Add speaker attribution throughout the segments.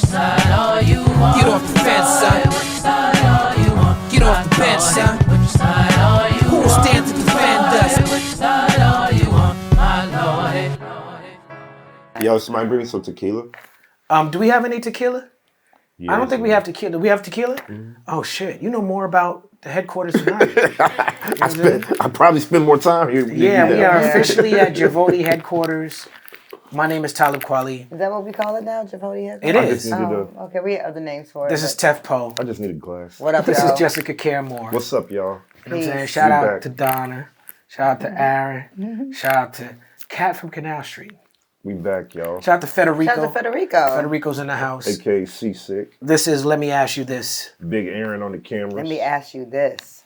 Speaker 1: side are you on?
Speaker 2: Get off the fence, son.
Speaker 1: Which side are you on?
Speaker 2: Get off the bench, son.
Speaker 1: Which side are you
Speaker 2: Who will stand to defend us?
Speaker 1: Which side are you on, my lord?
Speaker 3: Yo, somebody bring me some tequila.
Speaker 4: Do we have any tequila? I don't think we
Speaker 3: yeah.
Speaker 4: have tequila. Do we have tequila? Oh shit! You know more about the headquarters than I do.
Speaker 3: I probably spend more time here.
Speaker 4: Yeah, we are officially at Javoti headquarters. My name is Talib Kweli.
Speaker 5: Is that what we call it now, Javoti?
Speaker 4: It
Speaker 3: I
Speaker 4: is.
Speaker 3: just needed
Speaker 5: Oh, okay, we have other names for it.
Speaker 4: This is
Speaker 5: but-
Speaker 4: Tef Poe.
Speaker 3: I just need a glass.
Speaker 5: What up,
Speaker 4: This
Speaker 5: y'all?
Speaker 4: is Jessica Caremore.
Speaker 3: What's up, y'all?
Speaker 4: You know what I'm saying?
Speaker 5: Peace.
Speaker 4: Shout
Speaker 3: We
Speaker 4: out
Speaker 3: back.
Speaker 4: to Donna. Shout out to Aaron. Shout out to Kat from Canal Street.
Speaker 3: We back, y'all.
Speaker 4: Shout out to Federico.
Speaker 5: Shout out to Federico.
Speaker 4: Federico's in the house.
Speaker 3: AKA Seasick.
Speaker 4: This is Let Me Ask You This.
Speaker 3: Big Aaron on the cameras.
Speaker 5: Let me ask you this.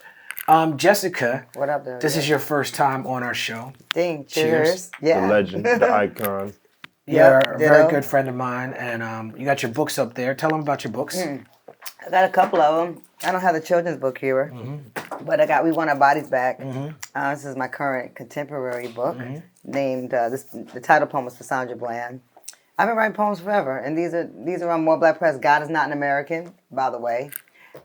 Speaker 4: Jessica,
Speaker 5: What up, there?
Speaker 4: this is your first time on our show.
Speaker 5: Ding.
Speaker 4: Cheers.
Speaker 5: Cheers. Yeah.
Speaker 3: The legend, the icon.
Speaker 4: You're
Speaker 5: Yep,
Speaker 4: a very
Speaker 5: ditto.
Speaker 4: good friend of mine, and you got your books up there. Tell them about your books.
Speaker 5: I got a couple of them. I don't have the children's book here, but I got We Want Our Bodies Back. This is my current contemporary book named, the title poem was for Sandra Bland. I've been writing poems forever, and these are on More Black Press. God is not an American, by the way.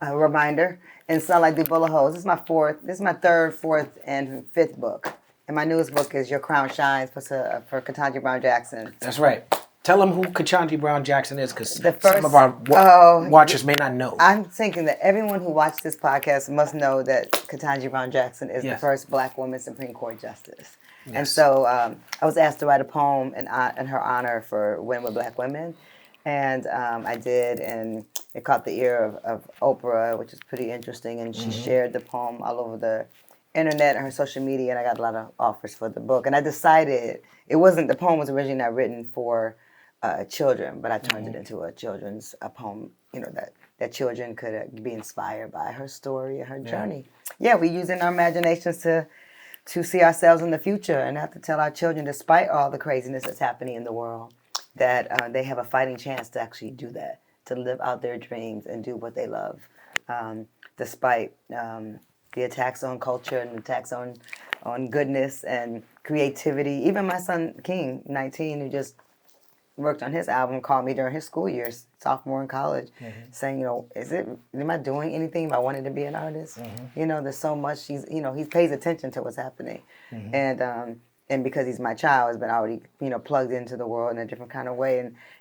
Speaker 5: A reminder. And Sunlight Through Bullet Holes. This is my third, fourth, and fifth book. And my newest book is Your Crown Shines for Ketanji Brown Jackson.
Speaker 4: That's right. Tell them who Ketanji Brown Jackson is, because
Speaker 5: The
Speaker 4: some
Speaker 5: first-
Speaker 4: of our
Speaker 5: Oh,
Speaker 4: watchers may not know.
Speaker 5: I'm thinking that everyone who watched this podcast must know that Ketanji Brown Jackson is the
Speaker 4: Yes.
Speaker 5: first Black woman Supreme Court justice. And
Speaker 4: Yes.
Speaker 5: so I was asked to write a poem in her honor for Women with Black Women. And I did, and it caught the ear of Oprah, which is pretty interesting. And she shared the poem all over the internet and her social media, and I got a lot of offers for the book. And I decided the poem was originally not written for children, but I turned it into a poem, that children could be inspired by her story and her journey. Yeah, we using our imaginations to see ourselves in the future and have to tell our children, despite all the craziness that's happening in the world, that they have a fighting chance to actually do that, to live out their dreams and do what they love, despite the attacks on culture and attacks on goodness and creativity. Even my son King, 19, who just worked on his album, called me during his school years, sophomore in college, saying, am I doing anything if I wanted to be an artist? There's so much. He pays attention to what's happening, and because he's my child, has been already plugged into the world in a different kind of way,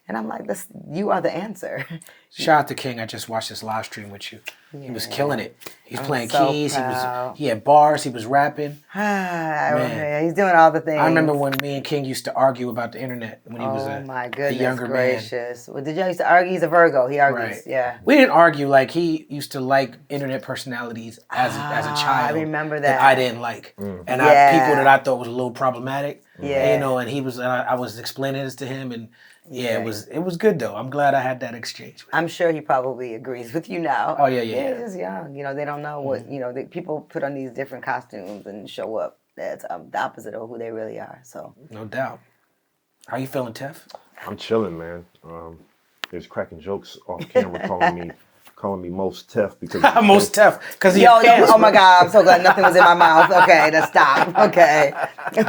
Speaker 5: and I'm like, you are the answer.
Speaker 4: Shout out to King. I just watched this live stream with you. He was killing it. He's playing
Speaker 5: so
Speaker 4: keys.
Speaker 5: proud.
Speaker 4: He had bars. He was rapping.
Speaker 5: Yeah, he's doing all the things.
Speaker 4: I remember when me and King used to argue about the internet when he was
Speaker 5: my
Speaker 4: a
Speaker 5: goodness
Speaker 4: younger man.
Speaker 5: gracious. Well, did y'all used to argue? He's a Virgo. He argues.
Speaker 4: Right.
Speaker 5: Yeah.
Speaker 4: We didn't argue. Like, he used to like internet personalities as a child.
Speaker 5: I remember that.
Speaker 4: I didn't like. And people that I thought was a little problematic.
Speaker 5: Yeah.
Speaker 4: And he was. I was explaining this to him, and it was good though. I'm glad I had that exchange.
Speaker 5: I'm sure he probably agrees with you now.
Speaker 4: Oh, yeah.
Speaker 5: He's just young. They don't know what, people put on these different costumes and show up as the opposite of who they really are. So.
Speaker 4: No doubt. How you feeling, Tef?
Speaker 3: I'm chilling, man. There's cracking jokes off camera calling me most Tef because
Speaker 4: Most Tef, because
Speaker 5: Oh my God, I'm so glad nothing was in my mouth. Okay, let's stop. Okay.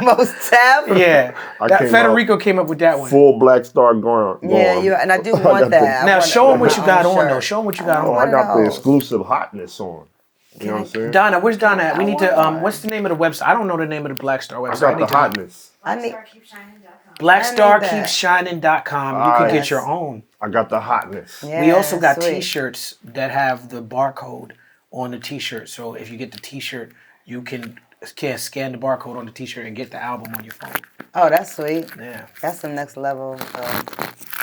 Speaker 5: Most Tef?
Speaker 4: Yeah.
Speaker 3: came
Speaker 4: Federico came up with that one.
Speaker 3: full Black Star going.
Speaker 5: Yeah, and I do want that.
Speaker 4: Now, show him what you got on,
Speaker 5: shirt.
Speaker 4: though. Show him what you got
Speaker 3: Oh,
Speaker 4: on.
Speaker 3: I got the
Speaker 5: those.
Speaker 3: exclusive hotness on. You know what I'm saying?
Speaker 4: Donna, where's Donna at? We need to, what's the name of the website? I don't know the name of the Black Star
Speaker 3: I
Speaker 4: website.
Speaker 3: got the
Speaker 4: need to know.
Speaker 3: hotness.
Speaker 5: I need.
Speaker 4: BlackStarKeepsShining.com. You can get
Speaker 5: Yes.
Speaker 4: your own.
Speaker 3: I got the hotness.
Speaker 5: Yeah,
Speaker 4: We also got
Speaker 5: sweet.
Speaker 4: T-shirts that have the barcode on the T-shirt. So if you get the T-shirt, you can scan the barcode on the T-shirt and get the album on your phone.
Speaker 5: Oh, that's sweet.
Speaker 4: Yeah.
Speaker 5: That's the next level of,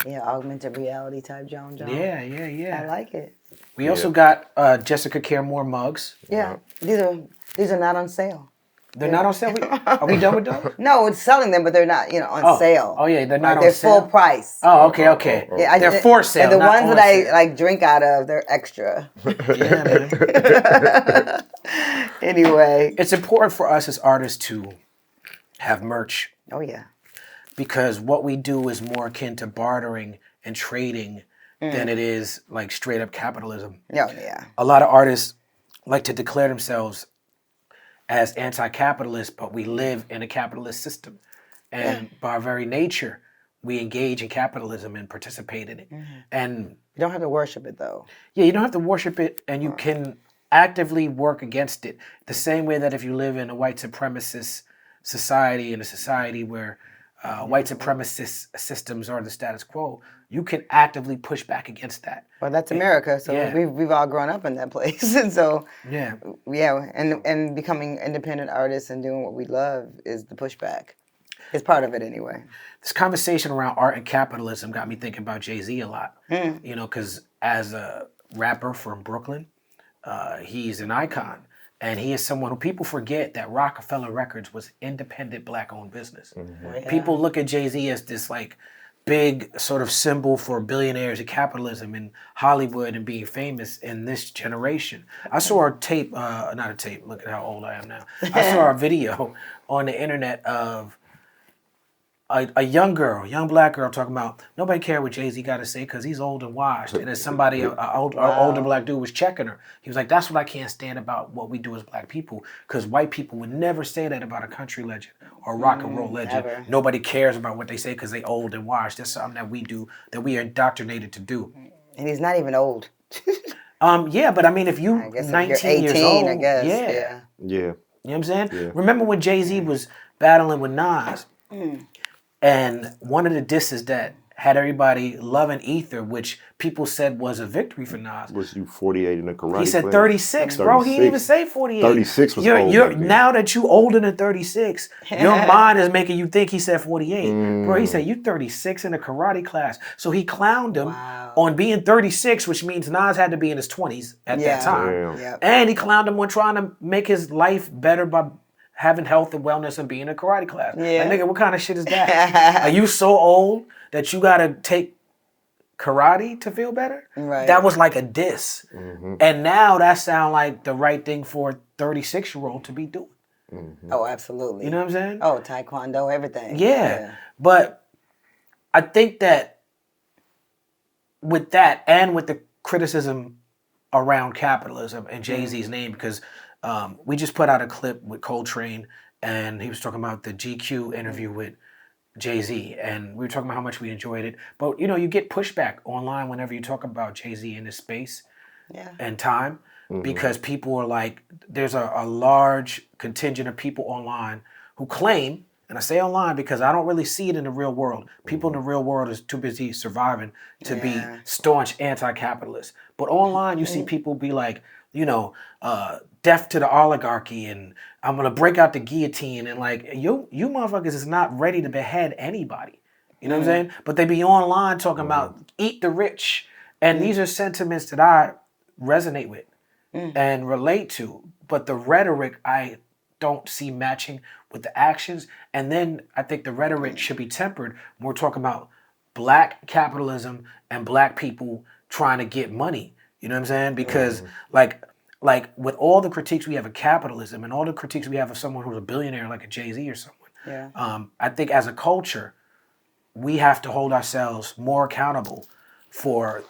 Speaker 5: augmented reality type John.
Speaker 4: Yeah.
Speaker 5: I like it.
Speaker 4: We also got Jessica Caremore mugs.
Speaker 5: Yeah, these are not on sale.
Speaker 4: They're not on sale. Are we done with those?
Speaker 5: No, it's selling them, but they're not, on sale.
Speaker 4: Oh yeah, they're not on
Speaker 5: They're
Speaker 4: sale.
Speaker 5: full price.
Speaker 4: Oh, okay.
Speaker 5: Yeah,
Speaker 4: They're for sale.
Speaker 5: And the
Speaker 4: not
Speaker 5: ones
Speaker 4: on
Speaker 5: that I
Speaker 4: sale.
Speaker 5: like drink out of, they're extra.
Speaker 4: Yeah, man.
Speaker 5: Anyway.
Speaker 4: It's important for us as artists to have merch
Speaker 5: Oh yeah.
Speaker 4: because what we do is more akin to bartering and trading than it is like straight up capitalism.
Speaker 5: Oh yeah.
Speaker 4: A lot of artists like to declare themselves as anti-capitalist, but we live in a capitalist system. And by our very nature, we engage in capitalism and participate in it. And
Speaker 5: You don't have to worship it though.
Speaker 4: yeah, you don't have to worship it, and you can actively work against it. The same way that if you live in a white supremacist society, in a society where white supremacist systems are the status quo, you can actively push back against that.
Speaker 5: Well, that's America, so
Speaker 4: Yeah.
Speaker 5: we've all grown up in that place, and so
Speaker 4: Yeah.
Speaker 5: and becoming independent artists and doing what we love is the pushback. It's part of it anyway.
Speaker 4: This conversation around art and capitalism got me thinking about Jay-Z a lot. You know, because as a rapper from Brooklyn, he's an icon. And he is someone who people forget that Rockefeller Records was independent black-owned business. People look at Jay-Z as this like big sort of symbol for billionaires and capitalism in Hollywood and being famous in this generation. I saw a tape, not a tape, look at how old I am now. I saw a video on the internet of a young girl, young black girl, talking about nobody cared what Jay-Z got to say because he's old and washed. And then somebody, an older black dude was checking her. He was like, that's what I can't stand about what we do as black people, because white people would never say that about a country legend or rock and roll legend.
Speaker 5: Never.
Speaker 4: Nobody cares about what they say because they old and washed. That's something that we do, that we are indoctrinated to do.
Speaker 5: And he's not even old.
Speaker 4: Yeah, but I mean, if you
Speaker 5: I guess if
Speaker 4: 19
Speaker 5: you're 18,
Speaker 4: years old,
Speaker 5: I guess.
Speaker 4: yeah.
Speaker 5: Yeah.
Speaker 3: Yeah.
Speaker 4: You know what I'm saying?
Speaker 3: Yeah.
Speaker 4: Remember when Jay-Z was battling with Nas? And one of the disses that had everybody loving Ether, which people said was a victory for Nas.
Speaker 3: Was you 48 in the karate?
Speaker 4: He said
Speaker 3: Club?
Speaker 4: 36, bro. He didn't even say 48.
Speaker 3: 36 was old. back then.
Speaker 4: Now that you older than 36, your mind is making you think he said 48. Bro, he said, you 36 in a karate class. So he clowned him on being 36, which means Nas had to be in his 20s at that time.
Speaker 3: Damn.
Speaker 5: Yep.
Speaker 4: And he clowned him on trying to make his life better by having health and wellness and being in a karate class.
Speaker 5: Yeah.
Speaker 4: Like, nigga, what kind of shit is that? Are you so old that you gotta take karate to feel better?
Speaker 5: Right.
Speaker 4: That was like a diss. And now that sound like the right thing for a 36-year-old to be doing.
Speaker 5: Oh, absolutely.
Speaker 4: You know what I'm saying?
Speaker 5: Oh, taekwondo, everything.
Speaker 4: Yeah. But I think that with that and with the criticism around capitalism and Jay-Z's name, because we just put out a clip with Coltrane, and he was talking about the GQ interview with Jay-Z, and we were talking about how much we enjoyed it. But, you know, you get pushback online whenever you talk about Jay-Z in this space and time, because people are like, there's a large contingent of people online who claim, and I say online because I don't really see it in the real world. People in the real world is too busy surviving to be staunch anti-capitalists. But online, you see people be like, you know, deaf to the oligarchy, and I'm gonna break out the guillotine, and like you motherfuckers is not ready to behead anybody. You know what I'm saying? But they be online talking about eat the rich, and these are sentiments that I resonate with and relate to. But the rhetoric I don't see matching with the actions, and then I think the rhetoric should be tempered when we're talking about black capitalism and black people trying to get money. You know what I'm saying? Because like with all the critiques we have of capitalism and all the critiques we have of someone who's a billionaire like a Jay-Z or someone, I think as a culture, we have to hold ourselves more accountable for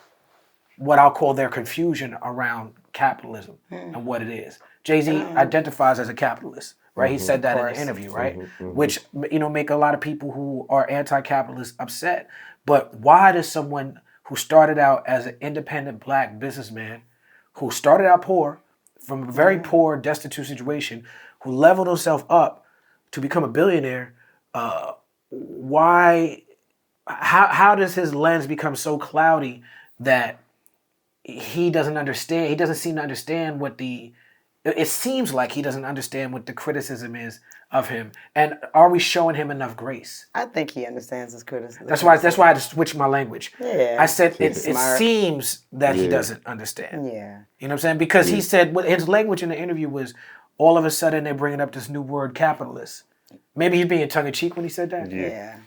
Speaker 4: what I'll call their confusion around capitalism and what it is. Jay-Z identifies as a capitalist, right? He said that in an interview, right? Which, you know, make a lot of people who are anti-capitalist upset. But why does someone who started out as an independent black businessman, who started out poor, from a very poor, destitute situation, who leveled himself up to become a billionaire, how does his lens become so cloudy that he doesn't understand, he doesn't seem to understand it seems like he doesn't understand what the criticism is of him. And are we showing him enough grace?
Speaker 5: I think he understands his criticism.
Speaker 4: That's why I had to switch my language.
Speaker 5: Yeah.
Speaker 4: I said it
Speaker 5: Smart.
Speaker 4: seems that he doesn't understand.
Speaker 5: Yeah.
Speaker 4: You know what I'm saying? Because he said his language in the interview was all of a sudden they're bringing up this new word, capitalist. Maybe he's being tongue-in-cheek when he said that.
Speaker 5: Yeah.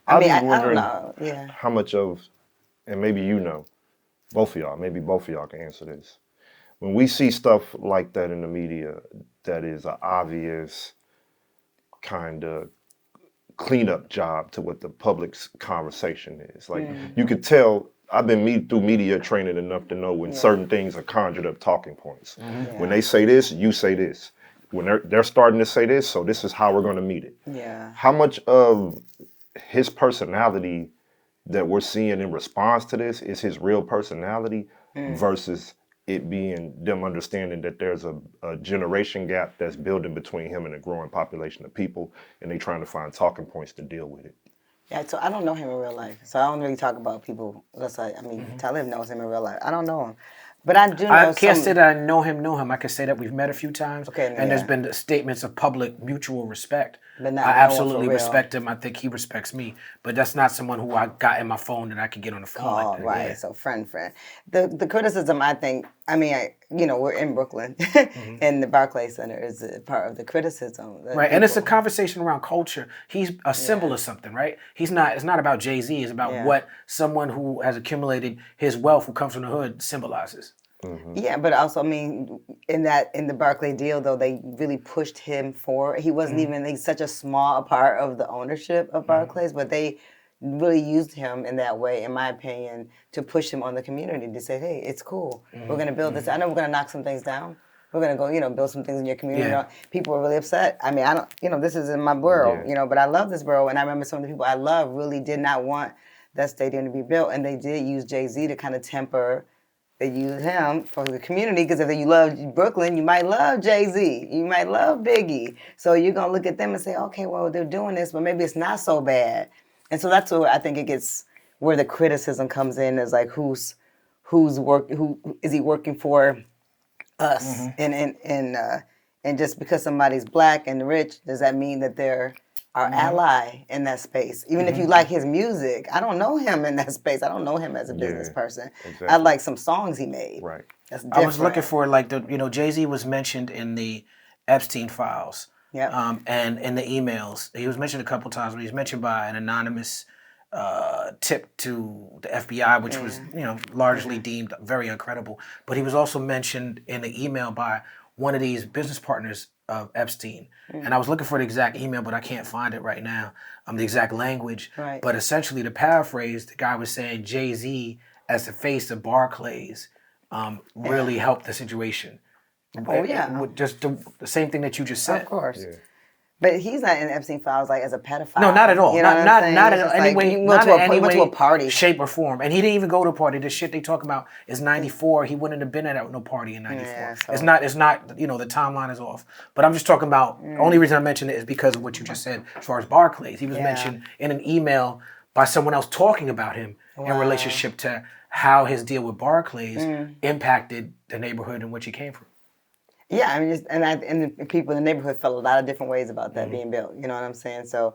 Speaker 3: I
Speaker 5: I
Speaker 3: don't
Speaker 5: don't know. Yeah.
Speaker 3: how much of, and maybe you know, both of y'all can answer this. When we see stuff like that in the media, that is an obvious kind of cleanup job to what the public's conversation is. Like you could tell, I've been through media training enough to know when certain things are conjured up talking points. When they say this, you say this. When they're starting to say this, so this is how we're going to meet it.
Speaker 5: Yeah.
Speaker 3: How much of his personality that we're seeing in response to this is his real personality versus it being them understanding that there's a generation gap that's building between him and a growing population of people, and they trying to find talking points to deal with it.
Speaker 5: Yeah, so I don't know him in real life, so I don't really talk about people. Talib knows him in real life. I don't know him, but I do know.
Speaker 4: I can't say that I know him. I can say that we've met a few times,
Speaker 5: Okay,
Speaker 4: and there's
Speaker 5: yeah.
Speaker 4: been statements of public mutual respect.
Speaker 5: But not
Speaker 4: I
Speaker 5: no one
Speaker 4: absolutely
Speaker 5: for real.
Speaker 4: respect him. I think he respects me, but that's not someone who I got in my phone that I could get on the phone
Speaker 5: Oh,
Speaker 4: like that.
Speaker 5: right.
Speaker 4: Yeah.
Speaker 5: So friend. The criticism, I think, we're in Brooklyn, and the Barclays Center is a part of the criticism.
Speaker 4: Right, and it's a conversation around culture. He's a symbol of something, right? It's not about Jay-Z. It's about what someone who has accumulated his wealth, who comes from the hood, symbolizes.
Speaker 5: Yeah, but also, in the Barclay deal, though, they really pushed him forward. He wasn't even, he's such a small part of the ownership of Barclays, but they really used him in that way, in my opinion, to push him on the community to say, hey, it's cool. We're going to build this. I know we're going to knock some things down. We're going to go, build some things in your community.
Speaker 4: Yeah.
Speaker 5: People are really upset. I don't, this is in my borough, but I love this borough. And I remember some of the people I love really did not want that stadium to be built. And they did use Jay-Z to kind of temper. They use him for the community because if you love Brooklyn, you might love Jay-Z. You might love Biggie. So you're going to look at them and say, okay, well, they're doing this, but maybe it's not so bad. And so that's where I think it gets, where the criticism comes in, is like who is he working for us? And just because somebody's black and rich, does that mean that they're our ally in that space? Even if you like his music, I don't know him in that space. I don't know him as a business person.
Speaker 3: Exactly.
Speaker 5: I like some songs he made.
Speaker 3: Right.
Speaker 5: That's different.
Speaker 4: I was looking for Jay-Z was mentioned in the Epstein files.
Speaker 5: Yep.
Speaker 4: And in the emails, he was mentioned a couple times. But he was mentioned by an anonymous tip to the FBI, which was largely deemed very incredible. But he was also mentioned in the email by one of these business partners of Epstein. And I was looking for the exact email, but I can't find it right now. The exact language.
Speaker 5: Right.
Speaker 4: But essentially, to paraphrase, the guy was saying Jay-Z, as the face of Barclays, really helped the situation.
Speaker 5: Oh, yeah.
Speaker 4: Just the same thing that you just said.
Speaker 5: Of course.
Speaker 3: Yeah.
Speaker 5: But he's not in Epstein files like as a pedophile.
Speaker 4: No, not at all.
Speaker 5: You know what I'm saying?
Speaker 4: Not
Speaker 5: It's
Speaker 4: in
Speaker 5: just
Speaker 4: any
Speaker 5: like,
Speaker 4: way.
Speaker 5: you
Speaker 4: Not in any
Speaker 5: went to
Speaker 4: way,
Speaker 5: a party.
Speaker 4: shape, or form. And he didn't even go to a party. The shit they talk about is 94. He wouldn't have been at no party in 94.
Speaker 5: Yeah, so-
Speaker 4: It's not. The timeline is off. But I'm just talking about. Only reason I mentioned it is because of what you just said. As far as Barclays, he was mentioned in an email by someone else talking about him in relationship to how his deal with Barclays impacted the neighborhood in which he came from.
Speaker 5: Yeah, and the people in the neighborhood felt a lot of different ways about that being built. You know what I'm saying? So,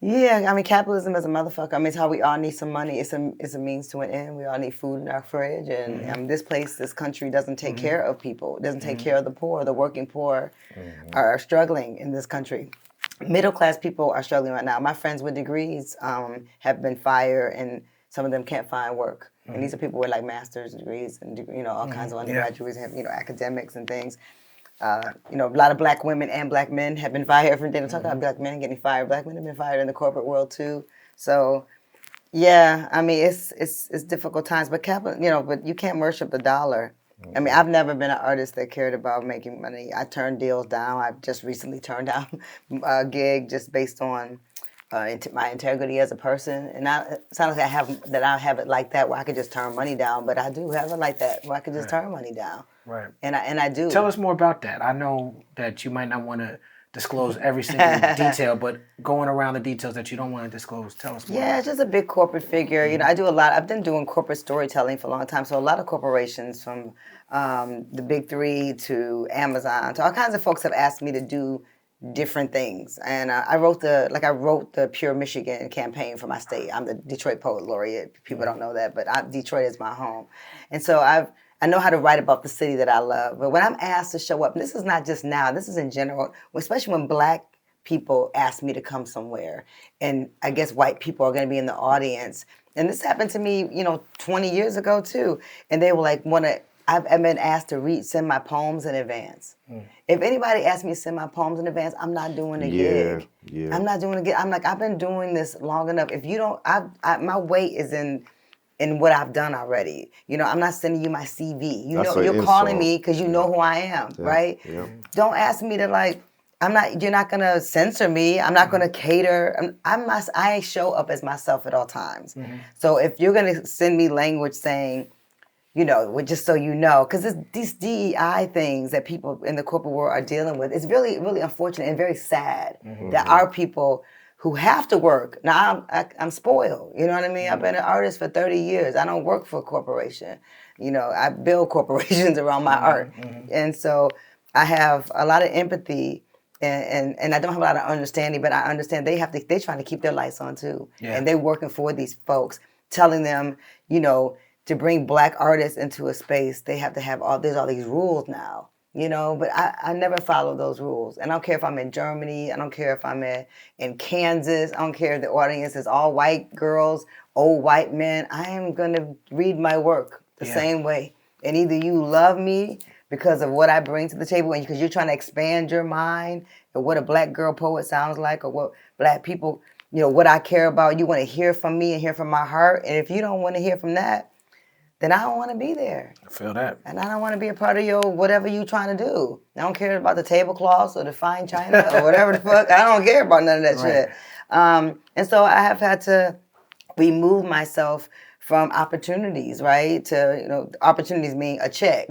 Speaker 5: yeah, capitalism is a motherfucker. It's how we all need some money. It's a means to an end. We all need food in our fridge, and this country doesn't take care of people. It doesn't take care of the poor. The working poor are struggling in this country. Middle class people are struggling right now. My friends with degrees have been fired, and some of them can't find work. And these are people with like master's degrees and all kinds of undergraduates, and academics and things. A lot of black women and black men have been fired. From talking about black men getting fired. Black men have been fired in the corporate world too. So, yeah, it's difficult times. But but you can't worship the dollar. I've never been an artist that cared about making money. I turned deals down. I just recently turned down a gig just based on my integrity as a person. And it's not like I have it like that where I could just turn money down, but I do have it like that where I could just turn money down.
Speaker 4: Right.
Speaker 5: And I do.
Speaker 4: Tell us more about that. I know that you might not want to disclose every single detail, but going around the details that you don't want to disclose, tell us more.
Speaker 5: Yeah, it's just a big corporate figure. I do a lot. I've been doing corporate storytelling for a long time, so a lot of corporations from the big three to Amazon to all kinds of folks have asked me to do different things. And I wrote the Pure Michigan campaign for my state. I'm the Detroit Poet Laureate. People don't know that, but Detroit is my home. And so I know how to write about the city that I love. But when I'm asked to show up, and this is not just now, this is in general, especially when black people ask me to come somewhere, and I guess white people are going to be in the audience. And this happened to me, 20 years ago too. And they were like, I've been asked to send my poems in advance. If anybody asks me to send my poems in advance, I'm not doing a gig.
Speaker 3: Yeah.
Speaker 5: I'm not doing a gig. I'm like, I've been doing this long enough. If you don't, my weight is in what I've done already. I'm not sending you my CV. You're calling me because you know who I am, right?
Speaker 3: Yeah.
Speaker 5: Don't ask me to You're not gonna censor me. I'm not gonna cater. I show up as myself at all times. So if you're gonna send me language saying, just so you know, because these DEI things that people in the corporate world are dealing with, it's really, really unfortunate and very sad that our people who have to work. Now I'm spoiled. You know what I mean? I've been an artist for 30 years. I don't work for a corporation. I build corporations around my art, and so I have a lot of empathy. And I don't have a lot of understanding, but I understand they're trying to keep their lights on too. Yeah. And they're working for these folks, telling them, to bring Black artists into a space, they have to have there's all these rules now, but I never follow those rules. And I don't care if I'm in Germany, I don't care if I'm in Kansas, I don't care if the audience is all white girls, old white men. I am gonna read my work the same way. And either you love me because of what I bring to the table, and because you're trying to expand your mind and what a Black girl poet sounds like, or what Black people, what I care about. You want to hear from me and hear from my heart. And if you don't want to hear from that, then I don't want to be there.
Speaker 4: I feel that.
Speaker 5: And I don't want to be a part of your whatever you trying to do. I don't care about the tablecloths or the fine china or whatever the fuck. I don't care about none of that shit. And so I have had to remove myself from opportunities, right? To, opportunities mean a check,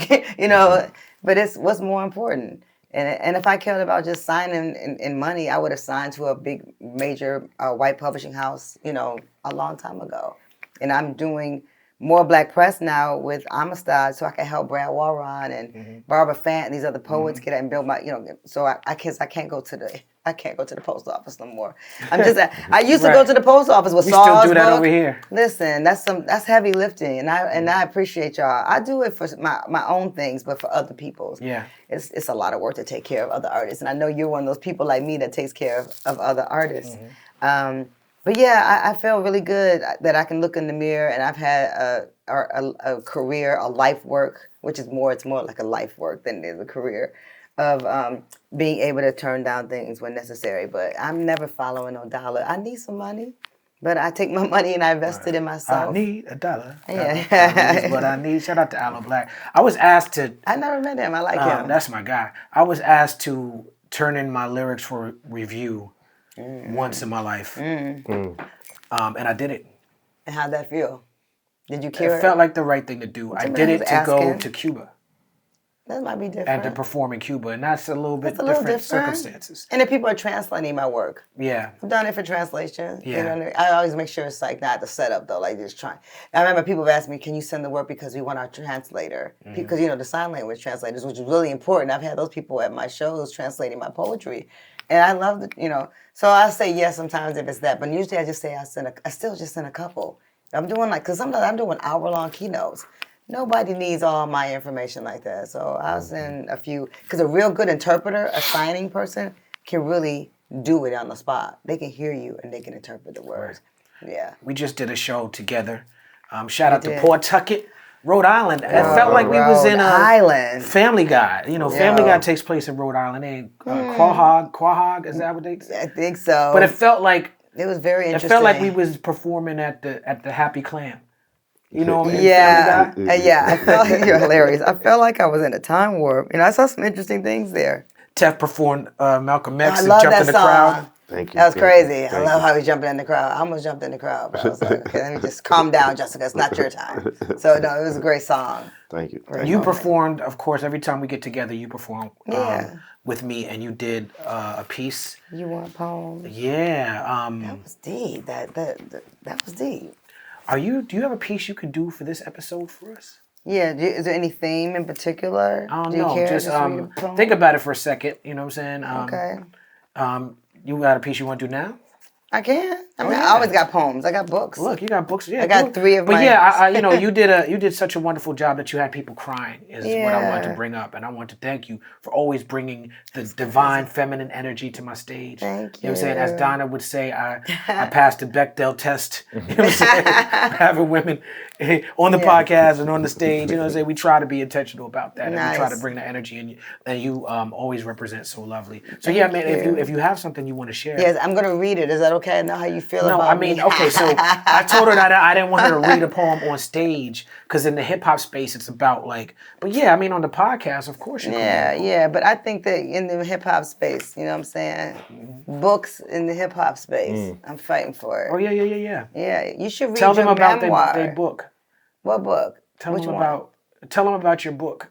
Speaker 5: but it's what's more important. And if I cared about just signing in money, I would have signed to a big, major white publishing house, a long time ago. And I'm doing more Black press now with Amistad, so I can help Brad Warren and Barbara Fant and these other poets get out and build my, so I can't go to the post office no more. I used to go to the post office with Saul's
Speaker 4: still do that
Speaker 5: book.
Speaker 4: over here.
Speaker 5: Listen, that's heavy lifting, and I appreciate y'all. I do it for my own things, but for other people's.
Speaker 4: Yeah,
Speaker 5: it's a lot of work to take care of other artists, and I know you're one of those people like me that takes care of other artists. But yeah, I feel really good that I can look in the mirror, and I've had a career, a life work, which is it's more like a life work than it is a career, of being able to turn down things when necessary. But I'm never following no dollar. I need some money, but I take my money and I invest it in myself.
Speaker 4: I need $1.
Speaker 5: Yeah.
Speaker 4: That's what I need. Shout out to Aloe Black. I was asked to.
Speaker 5: I never met him. I like him.
Speaker 4: That's my guy. I was asked to turn in my lyrics for review once in my life, and I did it.
Speaker 5: And how'd that feel? Did you care?
Speaker 4: It felt like the right thing to do. I did it to go to Cuba.
Speaker 5: That might be different.
Speaker 4: And to perform in Cuba, and that's a little bit different circumstances.
Speaker 5: And if people are translating my work.
Speaker 4: Yeah.
Speaker 5: I've done it for translation.
Speaker 4: Yeah.
Speaker 5: I always make sure it's like not the setup though, like just trying. I remember people have asked me, can you send the work because we want our translator? Because, the sign language translators, which is really important. I've had those people at my shows translating my poetry. And I love it, so I say yes sometimes if it's that, but usually I just say I still just send a couple. I'm doing because sometimes I'm doing hour-long keynotes. Nobody needs all my information like that. So I'll send a few, because a real good interpreter, a signing person, can really do it on the spot. They can hear you and they can interpret the words. Right. Yeah.
Speaker 4: We just did a show together. Shout out to Pawtucket, Rhode Island. It felt like we was in a Family Guy. Family Guy takes place in Rhode Island. Quahog, is that what they say?
Speaker 5: I think so.
Speaker 4: But it felt like
Speaker 5: it was very interesting.
Speaker 4: It felt like we was performing at the Happy Clam.
Speaker 5: Yeah. I felt like you're hilarious. I felt like I was in a time warp. I saw some interesting things there.
Speaker 4: Tef performed Malcolm X and
Speaker 5: love
Speaker 4: jumped
Speaker 5: that
Speaker 4: in the
Speaker 5: song.
Speaker 4: crowd.
Speaker 3: Thank you.
Speaker 5: That was crazy. I love how he jumped in the crowd. I almost jumped in the crowd, but I was like, okay, let me just calm down, Jessica. It's not your time. So no, it was a great song.
Speaker 3: Thank you.
Speaker 4: You performed, of course, every time we get together, you perform with me, and you did a piece.
Speaker 5: You want a poem?
Speaker 4: Yeah.
Speaker 5: That was deep. That was deep.
Speaker 4: Do you have a piece you could do for this episode for us?
Speaker 5: Yeah. Is there any theme in particular?
Speaker 4: I don't
Speaker 5: do you
Speaker 4: know.
Speaker 5: care?
Speaker 4: Just think about it for a second. You know what I'm saying?
Speaker 5: Okay.
Speaker 4: You got a piece you want to do now?
Speaker 5: I can. I always got poems. I got books.
Speaker 4: Look, you got books. Yeah,
Speaker 5: I got 3 of
Speaker 4: my.
Speaker 5: But
Speaker 4: yeah, you did such a wonderful job that you had people crying. Is what I want to bring up, and I want to thank you for always bringing the divine feminine energy to my stage.
Speaker 5: Thank you.
Speaker 4: You know what I'm saying? As Donna would say, I passed the Bechdel test. You know what I'm saying? Having women on the
Speaker 5: Yeah.
Speaker 4: podcast and on the stage. You know what I'm saying? We try to be intentional about that, and we try to
Speaker 5: Nice.
Speaker 4: bring the energy, and you always represent so lovely. So yeah, man, if you have something you want to share.
Speaker 5: Yes, I'm gonna read it. Is that okay? I know how you feel
Speaker 4: No,
Speaker 5: about
Speaker 4: I mean,
Speaker 5: me.
Speaker 4: okay, so I told her that I didn't want her to read a poem on stage because in the hip hop space it's about like, but yeah, I mean on the podcast, of course you can read a poem.
Speaker 5: Yeah, but I think that in the hip hop space, you know what I'm saying? Books in the hip hop space, I'm fighting for it.
Speaker 4: Oh yeah.
Speaker 5: Yeah, you should read
Speaker 4: Tell them
Speaker 5: your
Speaker 4: about
Speaker 5: memoir.
Speaker 4: their book.
Speaker 5: What book?
Speaker 4: Tell
Speaker 5: Which
Speaker 4: them
Speaker 5: one?
Speaker 4: about your book.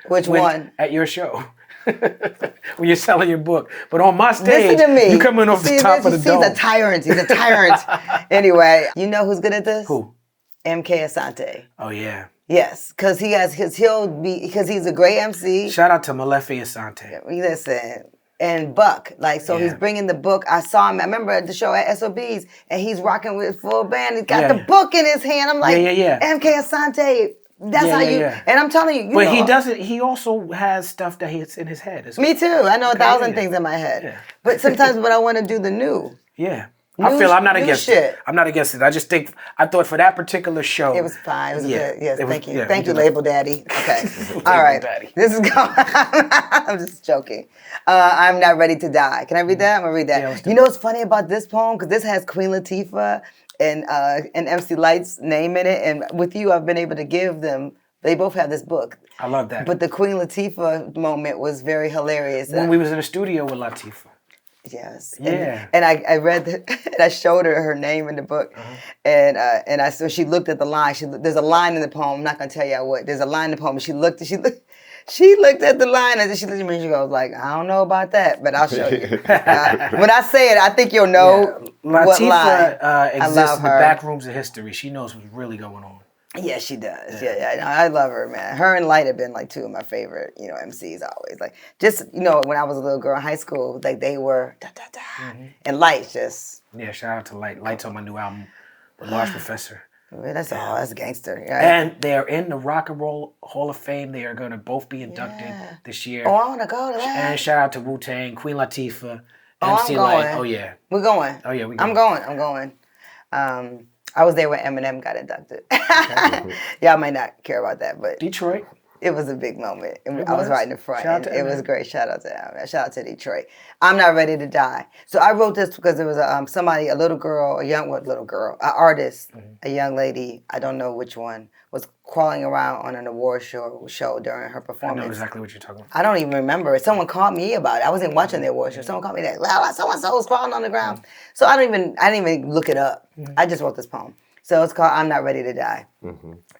Speaker 5: Which
Speaker 4: When-
Speaker 5: one?
Speaker 4: At your show. When you're selling your book. But on my stage,
Speaker 5: Listen to me.
Speaker 4: you coming off
Speaker 5: See,
Speaker 4: the top of the
Speaker 5: He's
Speaker 4: dome.
Speaker 5: a tyrant. He's a tyrant. Anyway, you know who's good at this?
Speaker 4: Who?
Speaker 5: MK Asante.
Speaker 4: Oh yeah.
Speaker 5: Yes, because he's a great MC.
Speaker 4: Shout out to Malefi Asante.
Speaker 5: Listen, and Buck, like, so
Speaker 4: Yeah.
Speaker 5: he's bringing the book. I saw him. I remember at the show at SOBs, and he's rocking with full band. He's got
Speaker 4: Yeah.
Speaker 5: the book in his hand. I'm like,
Speaker 4: Yeah.
Speaker 5: MK Asante. That's
Speaker 4: Yeah,
Speaker 5: how
Speaker 4: yeah,
Speaker 5: you.
Speaker 4: yeah.
Speaker 5: And I'm telling you,
Speaker 4: But
Speaker 5: know,
Speaker 4: he doesn't. He also has stuff that it's in his head. As well.
Speaker 5: Me too. I know 1,000
Speaker 4: yeah.
Speaker 5: things in my head.
Speaker 4: Yeah.
Speaker 5: But sometimes, when I want to do the new.
Speaker 4: Yeah.
Speaker 5: New-
Speaker 4: I'm not
Speaker 5: new
Speaker 4: against
Speaker 5: shit.
Speaker 4: it. I'm not against it. I just think I thought for that particular show.
Speaker 5: It was fine. It was
Speaker 4: Yeah.
Speaker 5: good. Yes,
Speaker 4: It was-
Speaker 5: thank you.
Speaker 4: yeah,
Speaker 5: Thank
Speaker 4: we
Speaker 5: you,
Speaker 4: did
Speaker 5: Label Daddy. Okay.
Speaker 4: Label
Speaker 5: All right.
Speaker 4: Daddy.
Speaker 5: This is going. I'm just joking. I'm Not Ready to Die. Can I read that? I'm going to read that.
Speaker 4: Yeah, let's do
Speaker 5: You know what's funny about this poem? Because this has Queen Latifah and MC Light's name in it. And with you, I've been able to give them. They both have this book.
Speaker 4: I love that.
Speaker 5: But the Queen Latifah moment was very hilarious.
Speaker 4: when we was in the studio with Latifah.
Speaker 5: Yes.
Speaker 4: Yeah.
Speaker 5: And I read and I showed her name in the book, and so she looked at the line. There's a line in the poem. I'm not gonna tell you what. There's a line in the poem. And she looked at the line and then she looked at me and she goes like, I don't know about that, but I'll show you. When I say it, I think you'll know what line.
Speaker 4: Latifah exists
Speaker 5: love
Speaker 4: in the
Speaker 5: her.
Speaker 4: back rooms of history. She knows what's really going on.
Speaker 5: Yeah, she does. Yeah, I love her, man. Her and Light have been like two of my favorite, MCs always. Like just, when I was a little girl in high school, like they were and Light just.
Speaker 4: Yeah, shout out to Light. Light's on my new album, The Large Professor.
Speaker 5: That's all. That's gangster. Right?
Speaker 4: And they're in the Rock and Roll Hall of Fame. They are going to both be inducted this year.
Speaker 5: Oh, I want to go to that.
Speaker 4: And shout out to Wu-Tang, Queen Latifah,
Speaker 5: Oh,
Speaker 4: MC
Speaker 5: I'm
Speaker 4: Light.
Speaker 5: going.
Speaker 4: Oh, yeah.
Speaker 5: We're going.
Speaker 4: Oh, yeah, we
Speaker 5: I'm
Speaker 4: going.
Speaker 5: going. I was there when Eminem got inducted. Y'all might not care about that, but
Speaker 4: Detroit.
Speaker 5: it was a big moment. And
Speaker 4: It
Speaker 5: I was
Speaker 4: was.
Speaker 5: right in the front.
Speaker 4: Shout out
Speaker 5: And
Speaker 4: to
Speaker 5: it was
Speaker 4: Eminem.
Speaker 5: great. Shout out to Eminem. Shout out to Detroit. I'm Not Ready to Die. So I wrote this because there was a little girl, an artist, a young lady, I don't know which one, was crawling around on an award show during her
Speaker 4: I
Speaker 5: performance.
Speaker 4: know exactly what you're talking about.
Speaker 5: I don't even remember it. Someone called me about it. I wasn't watching the award show. Someone called me like, "Wow, so-and-so was crawling on the ground." So I didn't even look it up. I just wrote this poem. So it's called I'm Not Ready to Die.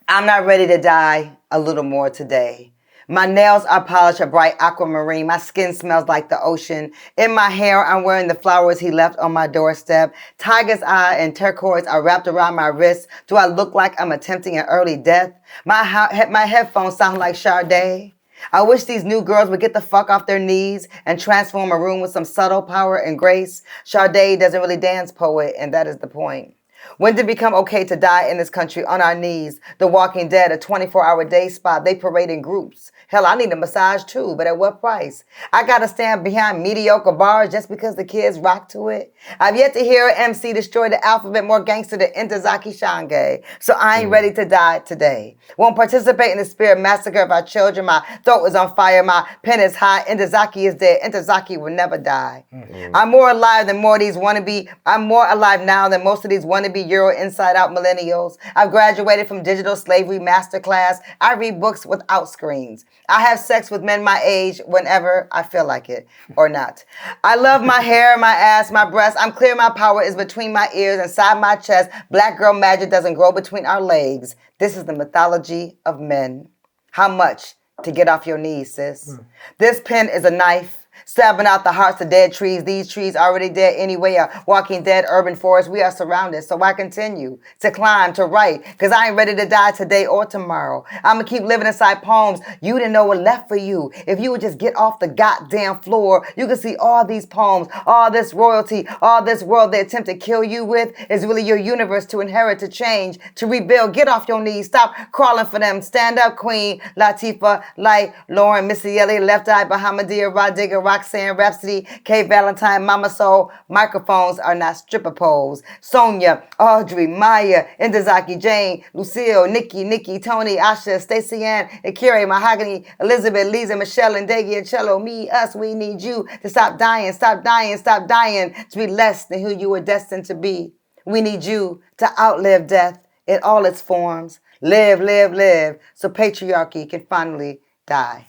Speaker 5: I'm not ready to die a little more today. My nails are polished a bright aquamarine. My skin smells like the ocean. In my hair, I'm wearing the flowers he left on my doorstep. Tiger's eye and turquoise are wrapped around my wrist. Do I look like I'm attempting an early death? My headphones sound like Sade. I wish these new girls would get the fuck off their knees and transform a room with some subtle power and grace. Sade doesn't really dance, poet, and that is the point. When did it become okay to die in this country on our knees? The Walking Dead, a 24-hour day spot, they parade in groups. Hell, I need a massage too, but at what price? I gotta stand behind mediocre bars just because the kids rock to it? I've yet to hear an MC destroy the alphabet more gangster than Intozaki Shange, so I ain't ready to die today. Won't participate in the spirit massacre of our children. My throat is on fire, my pen is high. Intozaki is dead. Intozaki will never die. I'm more alive now than most of these wannabe Euro inside out millennials. I've graduated from digital slavery masterclass. I read books without screens. I have sex with men my age whenever I feel like it or not. I love my hair, my ass, my breasts. I'm clear my power is between my ears, inside my chest. Black girl magic doesn't grow between our legs. This is the mythology of men. How much to get off your knees, sis? This pen is a knife. Stabbing out the hearts of dead trees. These trees already dead anyway. A walking dead urban forest. We are surrounded. So I continue to climb, to write. Because I ain't ready to die today or tomorrow. I'm going to keep living inside poems. You didn't know what left for you. If you would just get off the goddamn floor, you could see all these poems, all this royalty, all this world they attempt to kill you with is really your universe to inherit, to change, to rebuild. Get off your knees. Stop crawling for them. Stand up, Queen Latifah, Light, Lauren, Missy Elliott, Left Eye, Bahamadia, Rod Digger, Roxanne, Rhapsody, Kay Valentine, Mama Soul. Microphones are not stripper poles. Sonia, Audrey, Maya, Indazaki, Jane, Lucille, Nikki, Tony, Asha, Stacey Ann, Akira, Mahogany, Elizabeth, Lisa, Michelle, and Daggy, Cello. Me, us, we need you to stop dying, to be less than who you were destined to be. We need you to outlive death in all its forms. Live, so patriarchy can finally die.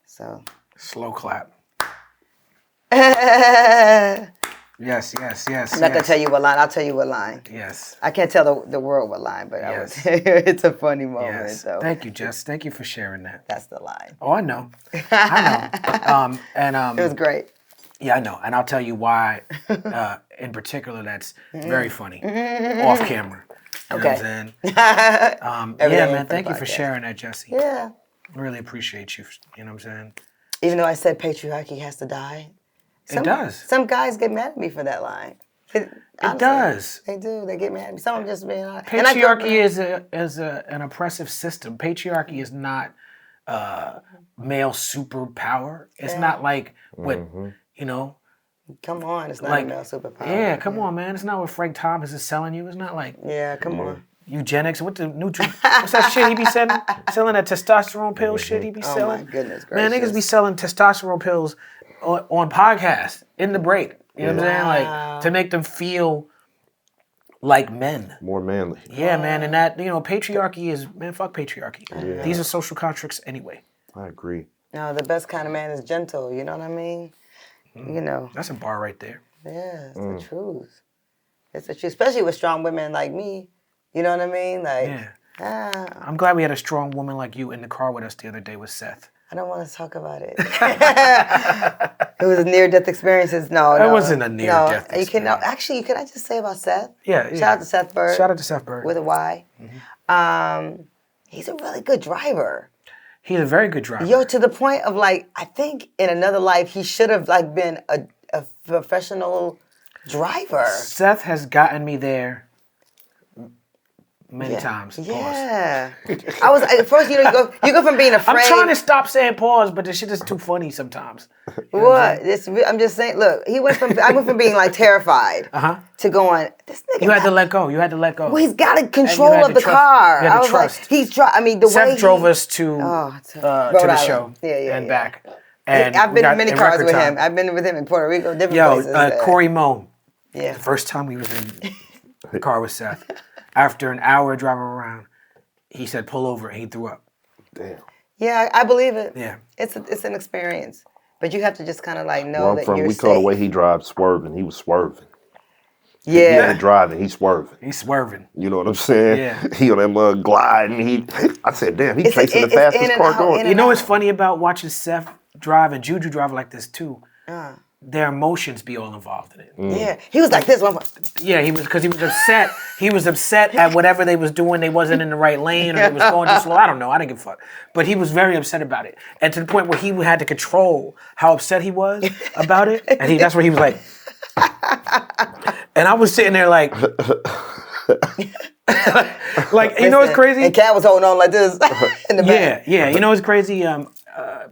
Speaker 5: So.
Speaker 4: Slow clap.
Speaker 5: I'm
Speaker 4: Yes.
Speaker 5: not gonna tell you what line. I'll tell you what line.
Speaker 4: Yes.
Speaker 5: I can't tell the world what line, but
Speaker 4: Yes.
Speaker 5: it's a funny moment.
Speaker 4: Yes.
Speaker 5: So
Speaker 4: Thank you, Jess. Thank you for sharing that.
Speaker 5: that's the line.
Speaker 4: Oh, I know. And
Speaker 5: It was great.
Speaker 4: yeah, I know. And I'll tell you why, in particular, that's very funny. Off camera. You know what I'm saying? Yeah,
Speaker 5: Everything
Speaker 4: man.
Speaker 5: for the
Speaker 4: Thank you for
Speaker 5: podcast.
Speaker 4: sharing that, Jesse.
Speaker 5: Yeah.
Speaker 4: Really appreciate you. You know what I'm saying?
Speaker 5: Even though I said patriarchy has to die.
Speaker 4: It does.
Speaker 5: Some guys get mad at me for that line. It
Speaker 4: does.
Speaker 5: They do. They get mad at me. Some of them just being honest.
Speaker 4: Patriarchy is an oppressive system. Patriarchy is not male superpower. It's not like what, you know.
Speaker 5: Come on, it's not
Speaker 4: like,
Speaker 5: a male superpower.
Speaker 4: Yeah, come on, man. It's not what Frank Thomas is selling you. It's not like
Speaker 5: Come on.
Speaker 4: eugenics. What's that shit he be selling? Selling that testosterone pill shit he be selling?
Speaker 5: Oh my goodness
Speaker 4: Man,
Speaker 5: gracious.
Speaker 4: niggas be selling testosterone pills on podcasts in the break. You know what I'm saying? Like to make them feel like men.
Speaker 3: More manly.
Speaker 4: Yeah, man. And that, patriarchy is, man, fuck patriarchy.
Speaker 3: Yeah.
Speaker 4: These are social constructs anyway.
Speaker 3: I agree.
Speaker 5: No, the best kind of man is gentle. You know what I mean? You know.
Speaker 4: That's a bar right there.
Speaker 5: Yeah, it's the truth. It's the truth, especially with strong women like me. You know what I mean? Like,
Speaker 4: Yeah. I'm glad we had a strong woman like you in the car with us the other day with Seth.
Speaker 5: I don't want to talk about it. It was near-death experiences. No,
Speaker 4: That wasn't a near-death
Speaker 5: You can
Speaker 4: experience.
Speaker 5: actually. Can I just say about Seth?
Speaker 4: Yeah.
Speaker 5: Shout out to Seth Bird.
Speaker 4: Shout out to Seth Bird.
Speaker 5: With a Y. He's a really good driver.
Speaker 4: He's a very good driver.
Speaker 5: Yo, to the point of like, I think in another life he should have like been a professional driver.
Speaker 4: Seth has gotten me there many times. Pause.
Speaker 5: Yeah. I was at first, you go from being afraid.
Speaker 4: I'm trying to stop saying pause, but this shit is too funny sometimes.
Speaker 5: What? I'm just saying. Look, I went from being like terrified to going. This nigga.
Speaker 4: You had to let go.
Speaker 5: Well, he's got control
Speaker 4: had
Speaker 5: of
Speaker 4: to
Speaker 5: the
Speaker 4: trust-
Speaker 5: car.
Speaker 4: you had to
Speaker 5: I was
Speaker 4: trust.
Speaker 5: like, I mean, the way
Speaker 4: Seth drove us to
Speaker 5: Rhode
Speaker 4: the
Speaker 5: Island.
Speaker 4: show and back. And
Speaker 5: I've
Speaker 4: we
Speaker 5: been
Speaker 4: got
Speaker 5: in many
Speaker 4: in
Speaker 5: cars
Speaker 4: record
Speaker 5: with
Speaker 4: time.
Speaker 5: him. I've been with him in Puerto Rico, different places.
Speaker 4: Corey Moan.
Speaker 5: Yeah.
Speaker 4: The first time we was in the car with Seth, after an hour driving around, he said, "Pull over," and he threw up.
Speaker 3: Damn.
Speaker 5: Yeah, I believe it.
Speaker 4: Yeah.
Speaker 5: It's an experience, but you have to just kind of like know that you're
Speaker 3: we
Speaker 5: safe.
Speaker 3: call the way he drives swerving. He was swerving. He
Speaker 5: Yeah.
Speaker 3: ain't driving. He's swerving.
Speaker 4: He's swerving.
Speaker 3: You know what I'm saying?
Speaker 4: Yeah.
Speaker 3: He on that mug gliding. I said, damn, he's chasing the
Speaker 5: it's
Speaker 3: fastest
Speaker 5: in and
Speaker 3: car
Speaker 5: out,
Speaker 3: going.
Speaker 5: in
Speaker 4: You
Speaker 5: and
Speaker 4: know
Speaker 5: out.
Speaker 4: what's funny about watching Seth drive and Juju drive like this too? Their emotions be all involved in it.
Speaker 5: Yeah, he was like this one.
Speaker 4: Yeah, because he was upset. He was upset at whatever they was doing. They wasn't in the right lane, or they was going too slow. I don't know. I didn't give a fuck. But he was very upset about it, and to the point where he had to control how upset he was about it. And that's where he was like, and I was sitting there like, like you know what's crazy?
Speaker 5: And Cat was holding on like this in the back.
Speaker 4: Yeah. You know what's crazy?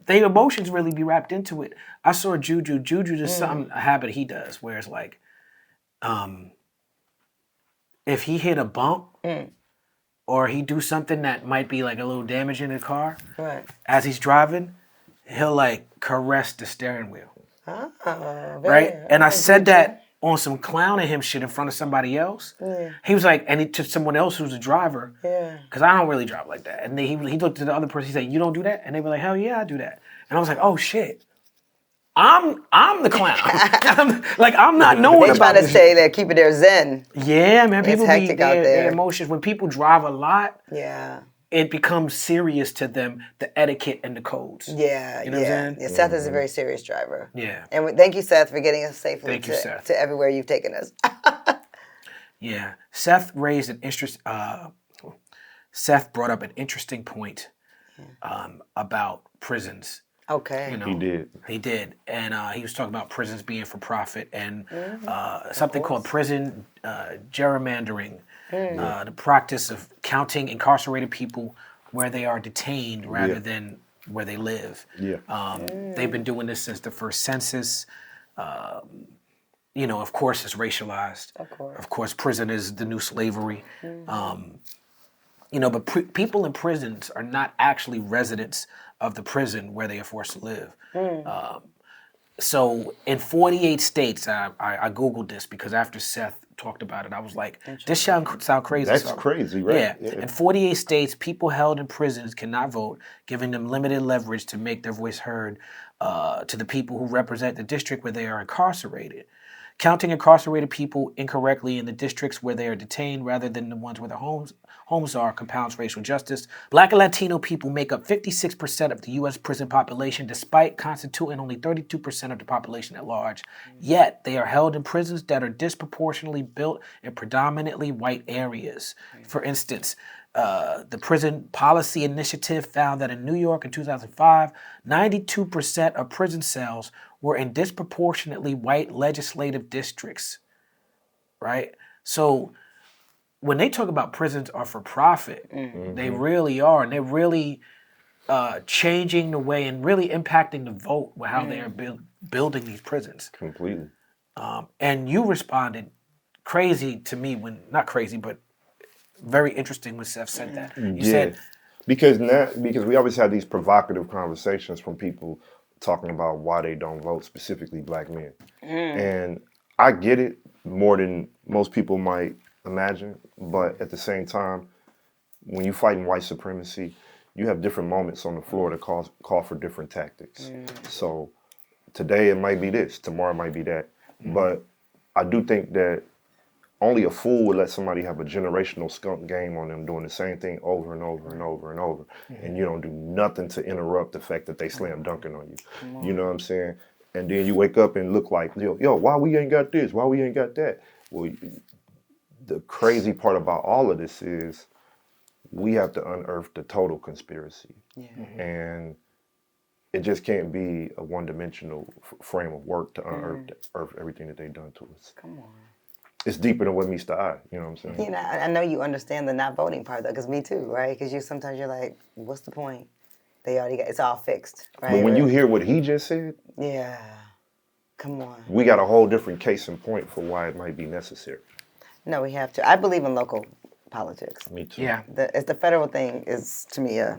Speaker 4: They emotions really be wrapped into it. I saw Juju. Juju does a habit he does where it's like, if he hit a bump or he do something that might be like a little damage in the car,
Speaker 5: Right.
Speaker 4: as he's driving, he'll like caress the steering wheel. Right? And I said that on some clowning him shit in front of somebody else.
Speaker 5: Yeah.
Speaker 4: He was like, and to someone else who's a driver,
Speaker 5: Yeah.
Speaker 4: because I don't really drive like that. And then he looked at the other person, he said, "You don't do that?" And they were like, "Hell yeah, I do that." And I was like, "Oh shit. I'm the clown." I'm not knowing
Speaker 5: They
Speaker 4: about
Speaker 5: trying to
Speaker 4: this.
Speaker 5: stay there, keep it there zen.
Speaker 4: Yeah, man. People be
Speaker 5: hectic out
Speaker 4: their
Speaker 5: there.
Speaker 4: emotions. When people drive a lot,
Speaker 5: Yeah.
Speaker 4: it becomes serious to them, the etiquette and the codes.
Speaker 5: Yeah.
Speaker 4: You know what I'm saying?
Speaker 5: Yeah, Seth is a very serious driver.
Speaker 4: Yeah.
Speaker 5: And thank you, Seth, for getting us safely
Speaker 4: Thank you, Seth.
Speaker 5: to everywhere you've taken us.
Speaker 4: Yeah. Seth raised an interest. Seth brought up an interesting point about prisons.
Speaker 5: Okay.
Speaker 4: You know,
Speaker 3: He did.
Speaker 4: He did, and he was talking about prisons being for profit and something called prison gerrymandering, the practice of counting incarcerated people where they are detained rather than where they live.
Speaker 3: Yeah.
Speaker 4: They've been doing this since the first census. Of course, it's racialized. Of course, prison is the new slavery. But people in prisons are not actually residents of the prison where they are forced to live. So in 48 states, I Googled this because after Seth talked about it, I was like, this sound crazy.
Speaker 3: That's
Speaker 4: So,
Speaker 3: crazy, right?
Speaker 4: Yeah. In 48 states, people held in prisons cannot vote, giving them limited leverage to make their voice heard to the people who represent the district where they are incarcerated. Counting incarcerated people incorrectly in the districts where they are detained rather than the ones where their homes are compounds racial justice. Black and Latino people make up 56% of the U.S. prison population, despite constituting only 32% of the population at large. Yet, they are held in prisons that are disproportionately built in predominantly white areas. For instance, the Prison Policy Initiative found that in New York in 2005, 92% of prison cells were in disproportionately white legislative districts, right? So when they talk about prisons are for profit, they really are, and they're really changing the way and really impacting the vote with how they are building these prisons.
Speaker 3: Completely.
Speaker 4: And you responded crazy to me not crazy, but very interesting when Seth said that. You said,
Speaker 3: because we always have these provocative conversations from people talking about why they don't vote, specifically black men. And I get it more than most people might imagine, but at the same time, when you fighting white supremacy, you have different moments on the floor that call for different tactics. So today it might be this, tomorrow it might be that. But I do think that only a fool would let somebody have a generational skunk game on them doing the same thing over and over and over and over. And you don't do nothing to interrupt the fact that they slam dunking on you. You know what I'm saying? And then you wake up and look like, yo, why we ain't got this? Why we ain't got that? Well, the crazy part about all of this is we have to unearth the total conspiracy. And it just can't be a one-dimensional frame of work to unearth everything that they've done to us.
Speaker 5: Come on.
Speaker 3: It's deeper than what meets the eye. You know what I'm saying?
Speaker 5: I know you understand the not voting part though, because me too, right? Because sometimes you're like, what's the point? They already got it's all fixed, right?
Speaker 3: But when you hear what he just said,
Speaker 5: come on.
Speaker 3: we got a whole different case in point for why it might be necessary.
Speaker 5: No, we have to. I believe in local politics.
Speaker 3: Me too.
Speaker 4: yeah.
Speaker 5: The federal thing is to me a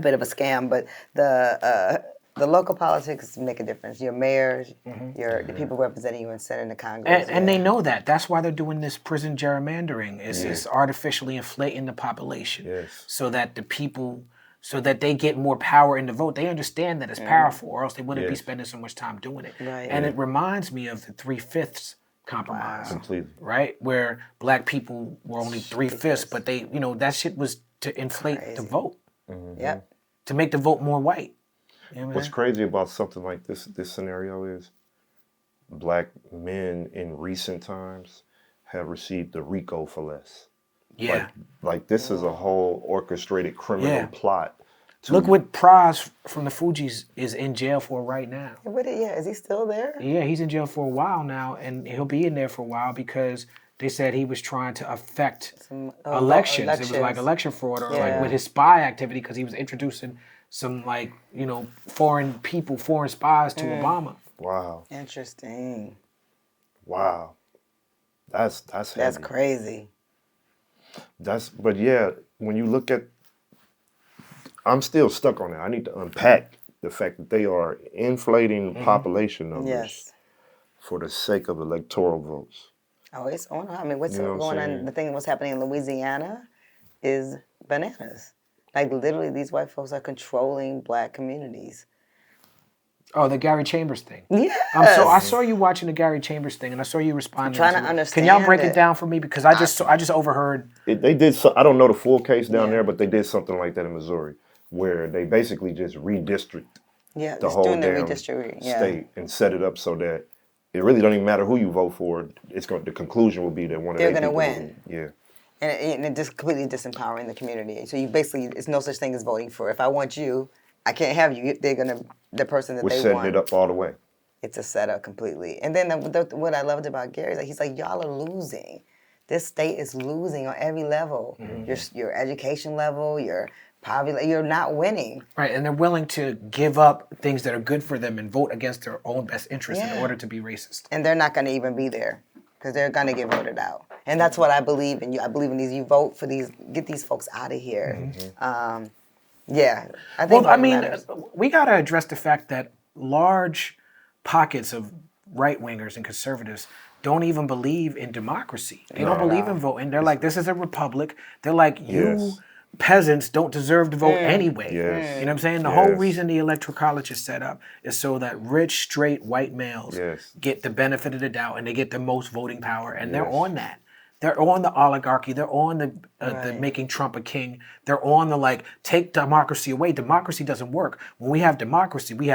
Speaker 5: bit of a scam, but the local politics make a difference. Your mayors, the people representing you in Senate and the Congress.
Speaker 4: And they know that. That's why they're doing this prison gerrymandering. It's artificially inflating the population so that the people, so that they get more power in the vote. They understand that it's powerful, or else they wouldn't be spending so much time doing it.
Speaker 5: Right.
Speaker 4: And it reminds me of the 3/5 compromise,
Speaker 3: Completely.
Speaker 4: right? Where black people were only 3/5, but they, that shit was to inflate the vote,
Speaker 5: Yep.
Speaker 4: to make the vote more white. You know what
Speaker 3: What's crazy about something like this scenario is black men in recent times have received the RICO for less.
Speaker 4: Yeah.
Speaker 3: Like this is a whole orchestrated criminal plot.
Speaker 4: Look what Praz from the Fugees is in jail for right now.
Speaker 5: Is he still there?
Speaker 4: Yeah, he's in jail for a while now, and he'll be in there for a while because they said he was trying to affect elections. It was like election fraud or like with his spy activity because he was introducing some foreign spies to Obama.
Speaker 3: Wow.
Speaker 5: Interesting.
Speaker 3: Wow. That's heavy.
Speaker 5: That's crazy.
Speaker 3: But yeah, when you look at, I'm still stuck on that. I need to unpack the fact that they are inflating population numbers for the sake of electoral votes.
Speaker 5: Oh, it's on. I mean, what's
Speaker 3: You know what
Speaker 5: going
Speaker 3: I'm
Speaker 5: on?
Speaker 3: saying?
Speaker 5: The thing what's happening in Louisiana is bananas. Like literally, these white folks are controlling black communities.
Speaker 4: Oh, the Gary Chambers thing.
Speaker 5: Yes.
Speaker 4: I saw you watching the Gary Chambers thing, and I saw you responding.
Speaker 5: trying to
Speaker 4: it.
Speaker 5: understand
Speaker 4: Can y'all break
Speaker 5: it.
Speaker 4: it down for me? Because I just overheard.
Speaker 3: They did. I don't know the full case down there, but they did something like that in Missouri, where they basically just redistrict the
Speaker 5: just
Speaker 3: whole
Speaker 5: doing the
Speaker 3: damn
Speaker 5: redistricting.
Speaker 3: state and set it up so that it really don't even matter who you vote for. The conclusion will be that one of
Speaker 5: They're
Speaker 3: their
Speaker 5: gonna
Speaker 3: people
Speaker 5: win.
Speaker 3: will- Yeah.
Speaker 5: And it just completely disempowering the community. So you basically, it's no such thing as voting for. If I want you, I can't have you. They're gonna the person that
Speaker 3: We're
Speaker 5: they
Speaker 3: setting
Speaker 5: want.
Speaker 3: it up all the way.
Speaker 5: It's a setup completely. And then what I loved about Gary is like he's like, y'all are losing. this state is losing on every level. Your education level, your poverty, you're not winning.
Speaker 4: Right, and they're willing to give up things that are good for them and vote against their own best interest in order to be racist.
Speaker 5: And they're not going to even be there because they're going to get voted out. And that's what I believe in. I believe in these. You vote for these. Get these folks out of here. Yeah, I think.
Speaker 4: Well, I mean,
Speaker 5: matters.
Speaker 4: we got to address the fact that large pockets of right-wingers and conservatives don't even believe in democracy. They don't believe in voting. They're like, this is a republic. They're like, you peasants don't deserve to vote anyway. You know what I'm saying? The whole reason the Electoral College is set up is so that rich, straight, white males get the benefit of the doubt and they get the most voting power, and they're on that. They're on the oligarchy. They're on the making Trump a king. They're on the like, take democracy away. Democracy doesn't work. When we have democracy, we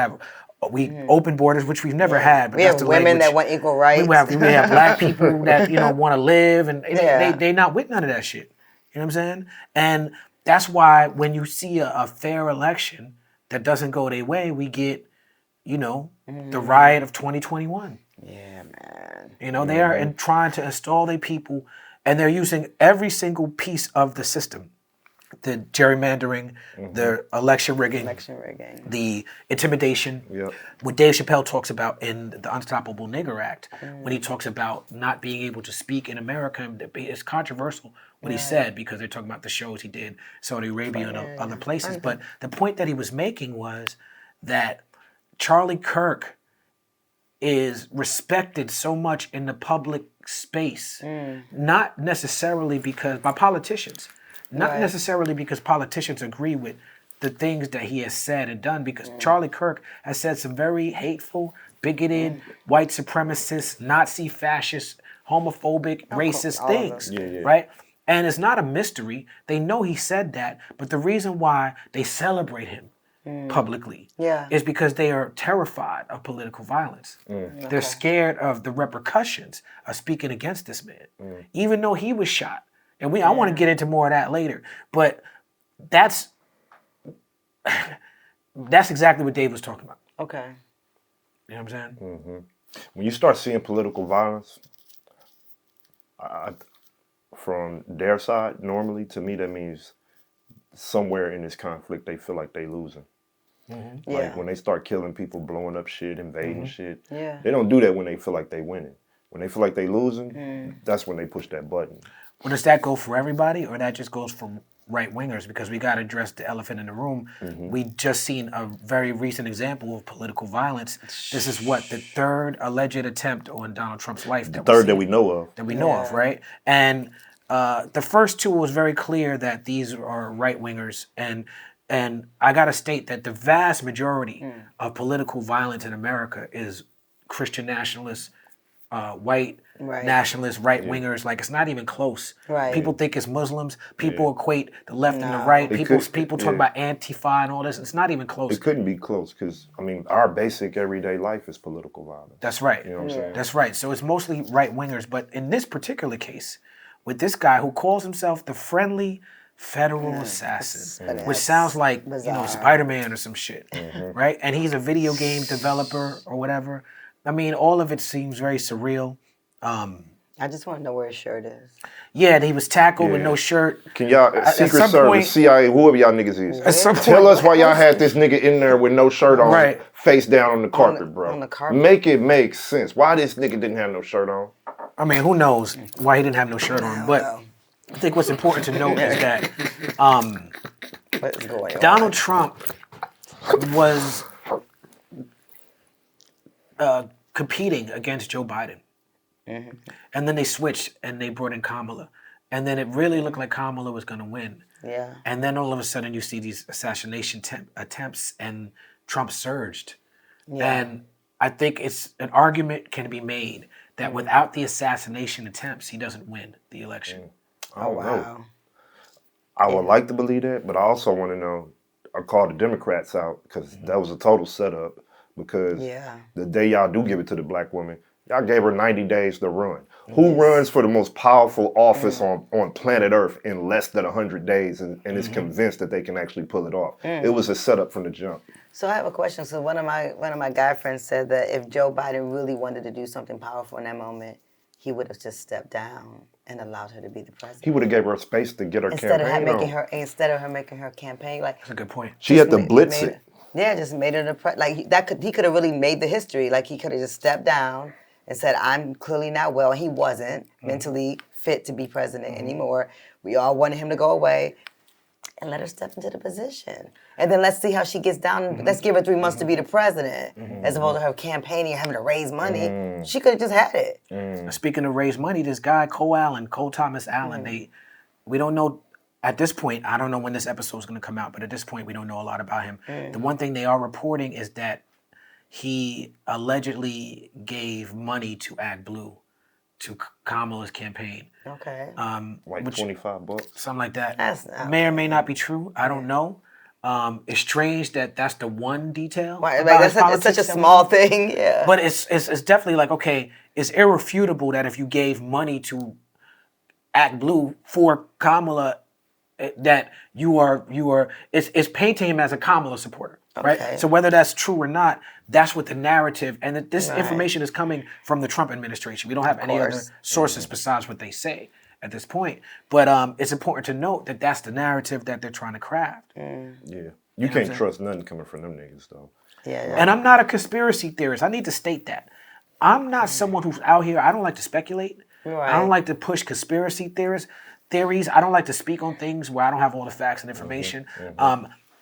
Speaker 4: open borders, which we've never had. But
Speaker 5: we
Speaker 4: that's
Speaker 5: have
Speaker 4: the
Speaker 5: women
Speaker 4: language.
Speaker 5: that want equal rights.
Speaker 4: We have black people that want to live, and they not with none of that shit. You know what I'm saying? And that's why when you see a fair election that doesn't go their way, we get, the riot of 2021.
Speaker 5: Yeah, man.
Speaker 4: They are trying to install their people, and they're using every single piece of the system. The gerrymandering, the election rigging, the intimidation. What Dave Chappelle talks about in the Unstoppable Nigger Act, when he talks about not being able to speak in America, it's controversial what he said because they're talking about the shows he did, Saudi Arabia and other places. But the point that he was making was that Charlie Kirk is respected so much in the public space, not necessarily by politicians. Not necessarily because politicians agree with the things that he has said and done, because Charlie Kirk has said some very hateful, bigoted, white supremacist, Nazi, fascist, homophobic, racist things, right? And it's not a mystery. They know he said that, but the reason why they celebrate him publicly is because they are terrified of political violence. They're scared of the repercussions of speaking against this man, even though he was shot. And I want to get into more of that later, but that's exactly what Dave was talking about.
Speaker 5: Okay.
Speaker 4: You know what I'm saying?
Speaker 3: When you start seeing political violence from their side, normally, to me, that means somewhere in this conflict, they feel like they losing. Like when they start killing people, blowing up shit, invading shit, they don't do that when they feel like they winning. When they feel like they losing, that's when they push that button.
Speaker 4: Well, does that go for everybody, or that just goes for right-wingers? Because we got to address the elephant in the room. We just seen a very recent example of political violence. This is the third alleged attempt on Donald Trump's life.
Speaker 3: That we know of.
Speaker 4: That we know of, right? And the first two was very clear that these are right-wingers. And I got to state that the vast majority of political violence in America is Christian nationalists, white nationalists, right-wingers. Like, it's not even close. People think it's Muslims. People equate the left and the right. People talk about Antifa and all this. It's not even close.
Speaker 3: It couldn't be close because, our basic everyday life is political violence.
Speaker 4: That's right.
Speaker 3: You know what I'm saying?
Speaker 4: That's right. So it's mostly right-wingers. But in this particular case, with this guy who calls himself the Friendly Federal Assassin, which sounds like, Spider-Man or some shit, right? And he's a video game developer or whatever. All of it seems very surreal.
Speaker 5: I just want to know where his shirt is.
Speaker 4: Yeah, he was tackled with no shirt.
Speaker 3: Can y'all, Secret Service, CIA, whoever y'all niggas is, tell us why y'all had this nigga in there with no shirt on, face down on the carpet, bro.
Speaker 5: On the carpet?
Speaker 3: Make it make sense. Why this nigga didn't have no shirt on?
Speaker 4: Who knows why he didn't have no shirt on, but I think what's important to note is that
Speaker 5: What's going on?
Speaker 4: Donald Trump was competing against Joe Biden. And then they switched and they brought in Kamala. And then it really looked like Kamala was going to win. And then all of a sudden you see these assassination attempts and Trump surged. And I think an argument can be made that without the assassination attempts, he doesn't win the election.
Speaker 3: I don't know. I would like to believe that, but I also want to know, I call the Democrats out because that was a total setup. Because the day y'all do give it to the black woman, y'all gave her 90 days to run. Who runs for the most powerful office on planet Earth in less than 100 days and is convinced that they can actually pull it off? It was a setup from the jump.
Speaker 5: So I have a question. So one of my guy friends said that if Joe Biden really wanted to do something powerful in that moment, he would have just stepped down and allowed her to be the president.
Speaker 3: He would have gave her space to get her
Speaker 5: instead of
Speaker 3: campaign on.
Speaker 5: instead of her making her campaign like
Speaker 4: That's a good point.
Speaker 3: She had to
Speaker 5: made-
Speaker 3: blitz
Speaker 5: made
Speaker 3: it.
Speaker 5: Yeah, just made it he could have really made the history. Like he could have just stepped down and said, "I'm clearly not well." He wasn't mentally fit to be president anymore. We all wanted him to go away, and let her step into the position. And then let's see how she gets down. Let's give her 3 months to be the president, as opposed to her campaigning and having to raise money. She could have just had it.
Speaker 4: Speaking of raise money, this guy Cole Thomas Allen, we don't know at this point. I don't know when this episode is going to come out, but at this point, we don't know a lot about him. The one thing they are reporting is that he allegedly gave money to ActBlue, to Kamala's campaign.
Speaker 5: Okay.
Speaker 3: Like $25.
Speaker 4: Something like that.
Speaker 5: That's not
Speaker 4: May or may not be true. I don't know. It's strange that that's the one detail.
Speaker 5: Right,
Speaker 4: about
Speaker 5: like
Speaker 4: his
Speaker 5: it's such a
Speaker 4: politics that we
Speaker 5: small
Speaker 4: know.
Speaker 5: thing. Yeah.
Speaker 4: But it's definitely like, okay, it's irrefutable that if you gave money to ActBlue for Kamala, that you are it's painting him as a Kamala supporter, right?
Speaker 5: Okay.
Speaker 4: So whether that's true or not, that's what the narrative, and that this
Speaker 5: Right.
Speaker 4: information is coming from the Trump administration. We don't have any other
Speaker 5: course.
Speaker 4: sources besides what they say at this point. But it's important to note that that's the narrative that they're trying to craft.
Speaker 3: Yeah. You can't trust nothing coming from them niggas, though.
Speaker 5: Yeah.
Speaker 4: And I'm not a conspiracy theorist. I need to state that. I'm not someone who's out here. I don't like to speculate.
Speaker 5: Right.
Speaker 4: I don't like to push conspiracy theories. I don't like to speak on things where I don't have all the facts and information.
Speaker 3: You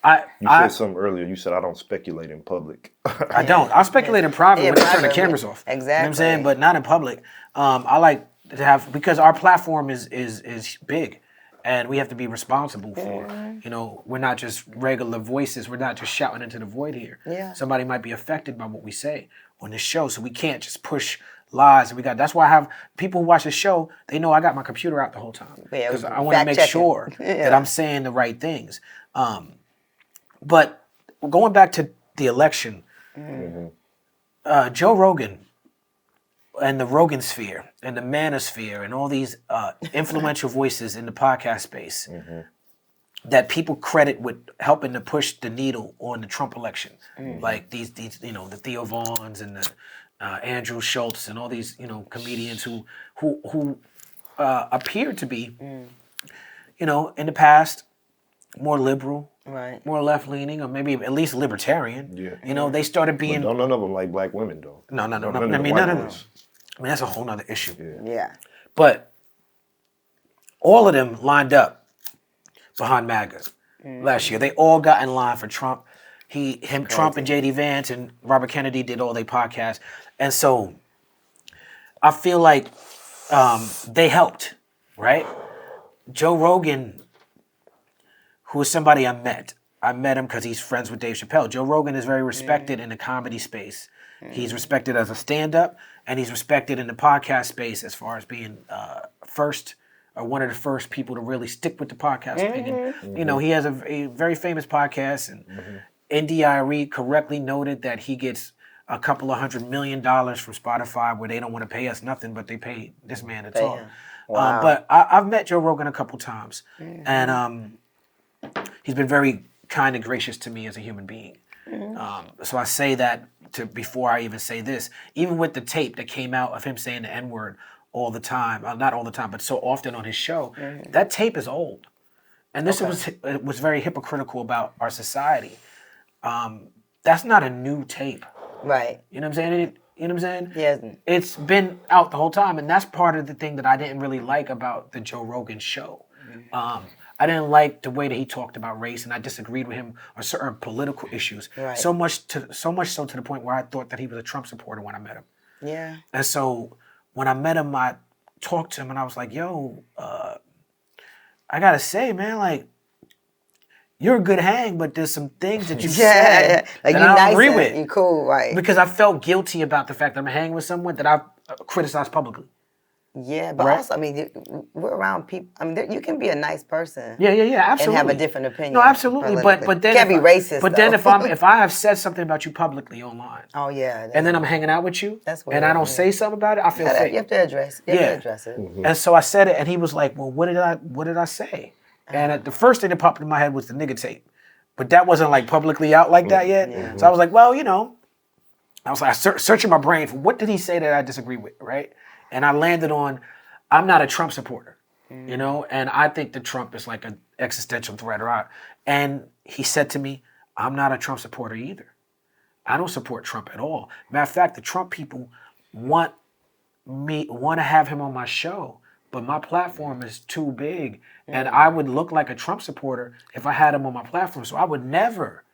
Speaker 4: I
Speaker 3: said something earlier. You said I don't speculate in public.
Speaker 4: I don't. I'll speculate in private
Speaker 5: Yeah,
Speaker 4: when they turn the
Speaker 5: private,
Speaker 4: cameras off. You know what I'm
Speaker 5: exactly.
Speaker 4: saying? But not in public. I like to have, because our platform is big, and we have to be responsible for it. You know, we're not just regular voices. We're not just shouting into the void here.
Speaker 5: Yeah.
Speaker 4: Somebody might be affected by what we say on this show, so we can't just push lies. That's why I have people who watch the show. They know I got my computer out the whole time
Speaker 5: Yeah,
Speaker 4: because I want to make
Speaker 5: fact-checking.
Speaker 4: sure that
Speaker 5: Yeah.
Speaker 4: I'm saying the right things. But going back to the election, Joe Rogan and the Rogan sphere and the Manosphere and all these influential voices in the podcast space that people credit with helping to push the needle on the Trump election, like these the Theo Vaughns and the Andrew Schultz and all these comedians who appear to be in the past more liberal,
Speaker 5: Right.
Speaker 4: more left leaning, or maybe at least libertarian.
Speaker 3: Yeah.
Speaker 4: They started
Speaker 3: But
Speaker 4: being
Speaker 3: none of them like black women, though.
Speaker 4: no.
Speaker 3: None
Speaker 4: I
Speaker 3: of the
Speaker 4: mean,
Speaker 3: white
Speaker 4: no.
Speaker 3: ones.
Speaker 4: I mean, that's a whole nother issue.
Speaker 5: Yeah.
Speaker 4: But all of them lined up behind MAGA last year. They all got in line for Trump. Trump and J.D. Vance and Robert Kennedy did all their podcasts. And so I feel like they helped, right? Joe Rogan, who is somebody I met. I met him because he's friends with Dave Chappelle. Joe Rogan is very respected in the comedy space. He's respected as a stand-up, and he's respected in the podcast space as far as being first or one of the first people to really stick with the podcast thing. And, he has a very famous podcast, and NDIRE correctly noted that he gets a couple of $100 million from Spotify, where they don't want to pay us nothing, but they pay this man to talk.
Speaker 5: Wow.
Speaker 4: But I've met Joe Rogan a couple times, and he's been very kind and gracious to me as a human being. So I say that before I even say this. Even with the tape that came out of him saying the N-word all the time, not all the time, but so often on his show, that tape is old. And this was very hypocritical about our society. That's not a new tape.
Speaker 5: Right.
Speaker 4: You know what I'm saying? You know what I'm saying?
Speaker 5: Yeah.
Speaker 4: It's been out the whole time, and that's part of the thing that I didn't really like about the Joe Rogan show. I didn't like the way that he talked about race, and I disagreed with him on certain political issues.
Speaker 5: Right.
Speaker 4: So much so to the point where I thought that he was a Trump supporter when I met him.
Speaker 5: Yeah.
Speaker 4: And so when I met him, I talked to him, and I was like, "Yo, I gotta say, man, like, you're a good hang, but there's some things that you said
Speaker 5: Like
Speaker 4: that
Speaker 5: you
Speaker 4: I don't
Speaker 5: nice
Speaker 4: agree
Speaker 5: and
Speaker 4: with."
Speaker 5: you cool, right?
Speaker 4: Because I felt guilty about the fact that I'm hanging with someone that I criticized publicly.
Speaker 5: Yeah, but
Speaker 4: Right?
Speaker 5: also, I mean, we're around people. I mean, you can be a nice person.
Speaker 4: Yeah, absolutely.
Speaker 5: And have a different opinion.
Speaker 4: No, absolutely. But
Speaker 5: politically.
Speaker 4: then
Speaker 5: Can't be racist.
Speaker 4: But then
Speaker 5: though.
Speaker 4: if I have said something about you publicly online,
Speaker 5: oh yeah,
Speaker 4: and then I'm hanging out with you,
Speaker 5: That's
Speaker 4: and I
Speaker 5: weird,
Speaker 4: don't
Speaker 5: yeah.
Speaker 4: say something about it, I feel
Speaker 5: you
Speaker 4: fake.
Speaker 5: have to address. You have to address it.
Speaker 4: And so I said it, and he was like, "Well, what did I say?" And the first thing that popped in my head was the nigga tape, but that wasn't like publicly out like that yet. So I was like, well, I was like searching my brain for what did he say that I disagree with, right? And I landed on, I'm not a Trump supporter, you know, and I think that Trump is like an existential threat. And he said to me, I'm not a Trump supporter either. I don't support Trump at all. Matter of fact, the Trump people want to have him on my show, but my platform is too big, and I would look like a Trump supporter if I had him on my platform. So I would never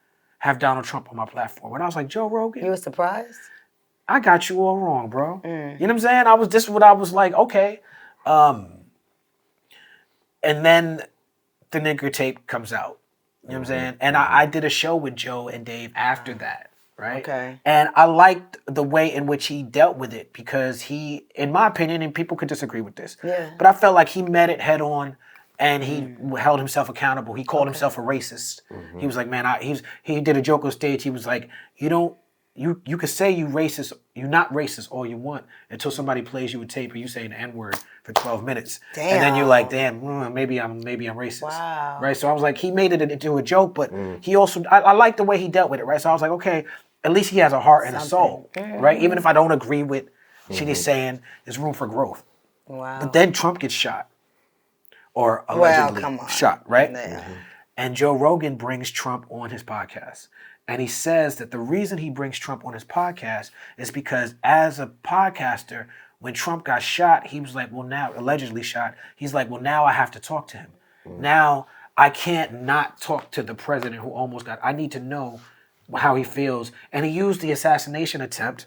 Speaker 4: have Donald Trump on my platform. And I was like, Joe Rogan,
Speaker 5: You were surprised?
Speaker 4: I got you all wrong, bro. You know what I'm saying? This is what I was like, okay. And then the nigger tape comes out. You know what I'm saying? And I did a show with Joe and Dave after that, right?
Speaker 5: Okay.
Speaker 4: And I liked the way in which he dealt with it because he, in my opinion, and people could disagree with this, but I felt like he met it head on and he held himself accountable. He called himself a racist. He was like, man, he did a joke on stage. He was like, you could say you're not racist all you want until somebody plays you a tape or you say an N-word for 12 minutes. And then you're like, damn, maybe I'm racist.
Speaker 5: Wow.
Speaker 4: Right? So I was like, he made it into a joke, but he also, I like the way he dealt with it, right? So I was like, okay, at least he has a heart and a soul, right? Even if I don't agree with shit he's saying, there's room for growth.
Speaker 5: Wow.
Speaker 4: But then Trump gets shot. Or allegedly
Speaker 5: come on.
Speaker 4: shot, right?
Speaker 5: Yeah.
Speaker 4: And Joe Rogan brings Trump on his podcast. And he says that the reason he brings Trump on his podcast is because as a podcaster, when Trump got shot, he was like, well, now, allegedly shot, he's like, well, now I have to talk to him. Now I can't not talk to the president who almost got, I need to know how he feels. And he used the assassination attempt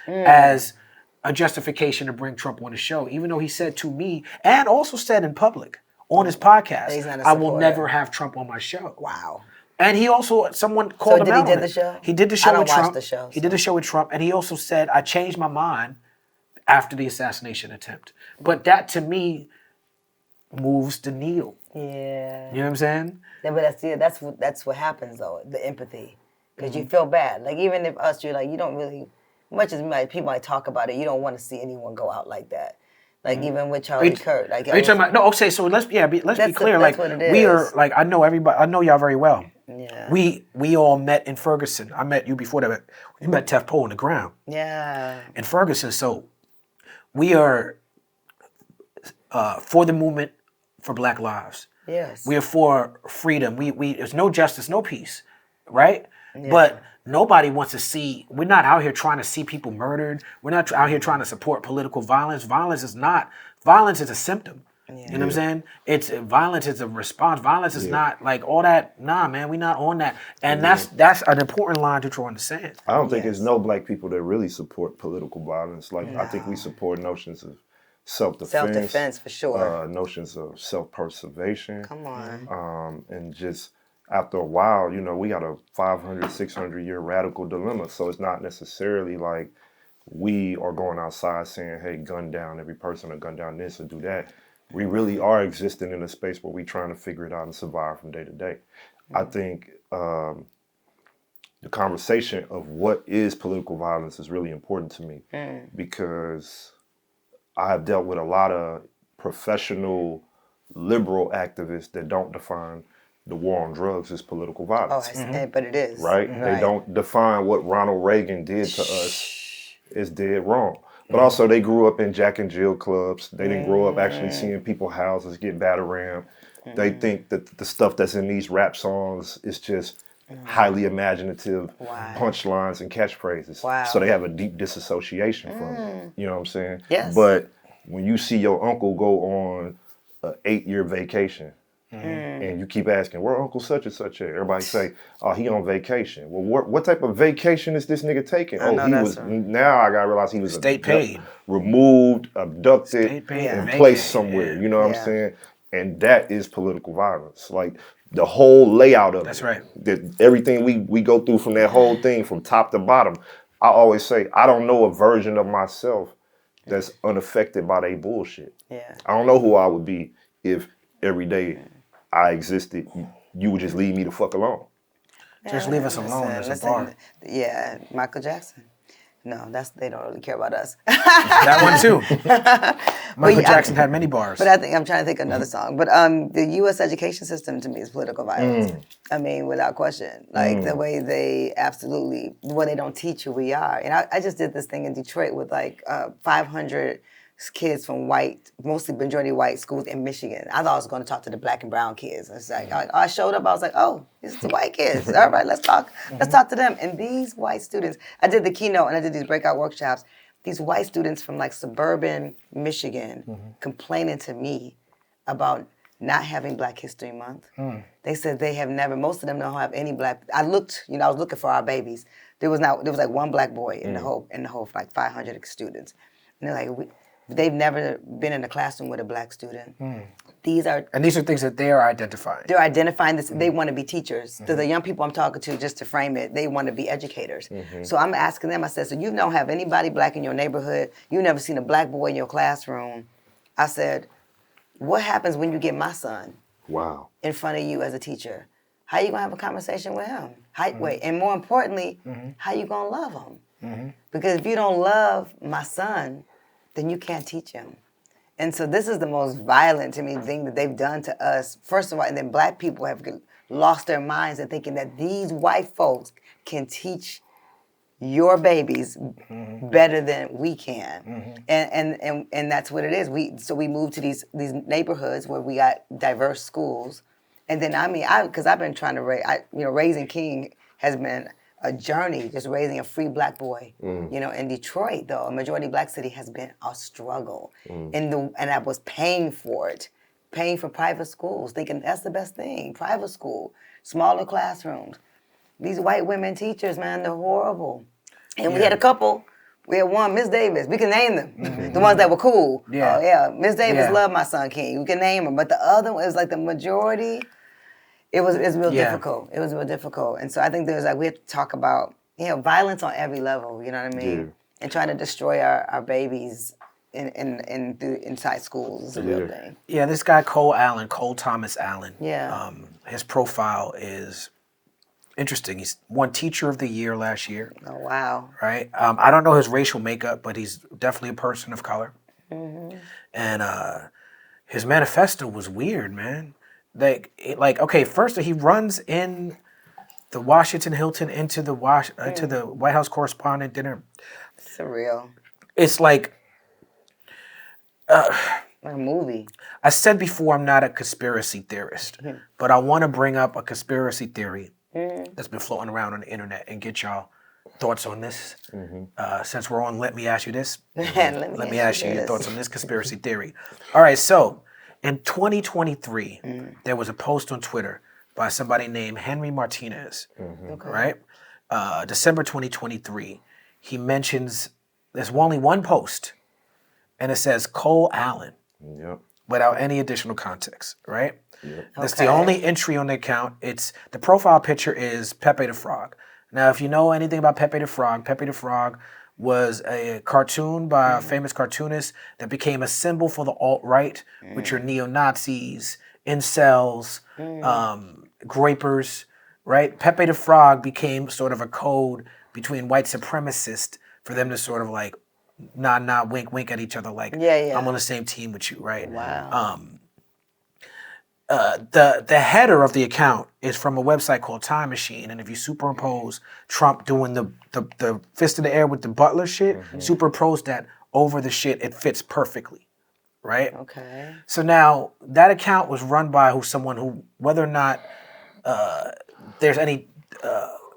Speaker 4: as a justification to bring Trump on his show, even though he said to me, and also said in public on his podcast,
Speaker 5: He's not a
Speaker 4: I will
Speaker 5: supporter.
Speaker 4: never have Trump on my show.
Speaker 5: Wow.
Speaker 4: And he also, someone called him
Speaker 5: did
Speaker 4: out
Speaker 5: he
Speaker 4: on
Speaker 5: did
Speaker 4: it.
Speaker 5: the show?
Speaker 4: He did the show
Speaker 5: I don't
Speaker 4: with
Speaker 5: watch
Speaker 4: Trump.
Speaker 5: the show,
Speaker 4: He did the show with Trump, and he also said, I changed my mind after the assassination attempt. But that, to me, moves the needle.
Speaker 5: Yeah.
Speaker 4: You know what I'm saying?
Speaker 5: Yeah, but that's what happens though, the empathy, because you feel bad. Like even if us, you're like you don't really, much as people might talk about it, you don't want to see anyone go out like that. Like even with Charlie Kirk, like
Speaker 4: Are you talking about? No, okay. So let's be clear.
Speaker 5: That's
Speaker 4: Like
Speaker 5: what it
Speaker 4: we
Speaker 5: is.
Speaker 4: are. Like I know everybody. I know y'all very well.
Speaker 5: Yeah.
Speaker 4: We all met in Ferguson. I met you before that. We met Tef Poe on the ground
Speaker 5: Yeah.
Speaker 4: in Ferguson. So we are for the movement for Black Lives.
Speaker 5: Yes.
Speaker 4: We are for freedom. We there's no justice, no peace, right? But nobody wants to see. We're not out here trying to see people murdered. We're not out here trying to support political violence. Violence is a symptom. You know what I'm saying? Violence is a response. Violence is not like all that. Nah, man, we're not on that. And that's an important line to draw in the sand.
Speaker 3: I don't think there's no black people that really support political violence. Like I think we support notions of self-defense.
Speaker 5: Self-defense for sure.
Speaker 3: Notions of self-preservation.
Speaker 5: Come on.
Speaker 3: And just after a while, we got a 500, 600 year radical dilemma. So it's not necessarily like we are going outside saying, hey, gun down every person or gun down this or do that. We really are existing in a space where we're trying to figure it out and survive from day to day. I think the conversation of what is political violence is really important to me because I have dealt with a lot of professional liberal activists that don't define the war on drugs as political violence.
Speaker 5: But it is.
Speaker 3: Right? They don't define what Ronald Reagan did to us as dead wrong. But also they grew up in Jack and Jill clubs. They didn't grow up actually seeing people's houses get battered around. They think that the stuff that's in these rap songs is just highly imaginative punchlines and catchphrases.
Speaker 5: Wow.
Speaker 3: So they have a deep disassociation from it. You know what I'm saying?
Speaker 5: Yes.
Speaker 3: But when you see your uncle go on an 8-year vacation and you keep asking, where Uncle such and such at? Everybody say, oh, he on vacation. Well, what type of vacation is this nigga taking? Now I gotta realize he was
Speaker 4: state paid,
Speaker 3: removed, abducted, and placed somewhere. You know what I'm
Speaker 5: Yeah.
Speaker 3: saying? And that is political violence. Like the whole layout of
Speaker 4: That's
Speaker 3: it.
Speaker 4: right.
Speaker 3: That everything we go through from that whole thing, from top to bottom. I always say, I don't know a version of myself that's unaffected by they bullshit.
Speaker 5: Yeah.
Speaker 3: I don't know who I would be if every day I existed, you would just leave me the fuck alone.
Speaker 4: Just leave us alone. There's a bar.
Speaker 5: Yeah, Michael Jackson. No, they don't really care about us.
Speaker 4: That one too. Michael Jackson had many bars.
Speaker 5: But I'm trying to think of another song. But the U.S. education system to me is political violence. I mean, without question. Like the way they they don't teach who we are. And I just did this thing in Detroit with like 500 kids from mostly majority white schools in Michigan. I thought I was going to talk to the black and brown kids. It's like, I showed up, I was like, oh, this is the white kids. All right, let's talk. Let's talk to them. And these white students, I did the keynote and I did these breakout workshops. These white students from like suburban Michigan complaining to me about not having Black History Month. They said they have never, most of them don't have any black, I was looking for our babies. There was like one black boy in the whole like 500 students. And they're like, they've never been in a classroom with a black student. These are
Speaker 4: things that they're identifying.
Speaker 5: They're identifying this. They want to be teachers. The young people I'm talking to, just to frame it, they want to be educators. So I'm asking them. I said, so you don't have anybody black in your neighborhood. You've never seen a black boy in your classroom. I said, what happens when you get my son in front of you as a teacher? How you gonna have a conversation with him? And more importantly, how you gonna love him? Because if you don't love my son, then you can't teach him. And so this is the most violent to me thing that they've done to us, first of all, and then black people have lost their minds in thinking that these white folks can teach your babies better than we can. And that's what it is. So we moved to these neighborhoods where we got diverse schools. And then because I've been trying to raising King has been a journey, just raising a free black boy. In Detroit, though, a majority black city, has been a struggle. And I was paying for it, paying for private schools, thinking that's the best thing, private school, smaller classrooms. These white women teachers, man, they're horrible. And we had a couple. We had one, Miss Davis. We can name them. The ones that were cool.
Speaker 4: Yeah.
Speaker 5: Oh, yeah. Miss Davis loved my son King. We can name them. But the other one, it was like the majority. It's real difficult. It was real difficult. And so I think we have to talk about, violence on every level, you know what I mean? Yeah. And trying to destroy our babies inside schools is a real thing.
Speaker 4: Yeah, this guy Cole Thomas Allen.
Speaker 5: Yeah.
Speaker 4: His profile is interesting. He's won Teacher of the Year last year.
Speaker 5: Oh, wow.
Speaker 4: Right? I don't know his racial makeup, but he's definitely a person of color. And his manifesto was weird, man. First he runs in the Washington Hilton into the to the White House correspondent dinner.
Speaker 5: Surreal.
Speaker 4: It's like
Speaker 5: a movie.
Speaker 4: I said before, I'm not a conspiracy theorist, but I want to bring up a conspiracy theory that's been floating around on the internet and get y'all thoughts on this. Since we're on Let Me Ask You This, let me ask you your thoughts on this conspiracy theory. All right, so in 2023, there was a post on Twitter by somebody named Henry Martinez, right? December 2023, he mentions, there's only one post, and it says Cole Allen, without any additional context, right? That's the only entry on the account. The profile picture is Pepe the Frog. Now, if you know anything about Pepe the Frog was a cartoon by a famous cartoonist that became a symbol for the alt-right, which are neo-Nazis, incels, grapers, right? Pepe the Frog became sort of a code between white supremacists for them to sort of like nod, wink, wink at each other like, I'm on the same team with you, right?
Speaker 5: Wow.
Speaker 4: The header of the account is from a website called Time Machine, and if you superimpose Trump doing the fist in the air with the Butler shit, superimpose that over the shit, it fits perfectly, right?
Speaker 5: Okay.
Speaker 4: So now that account was run by someone who, whether or not there's any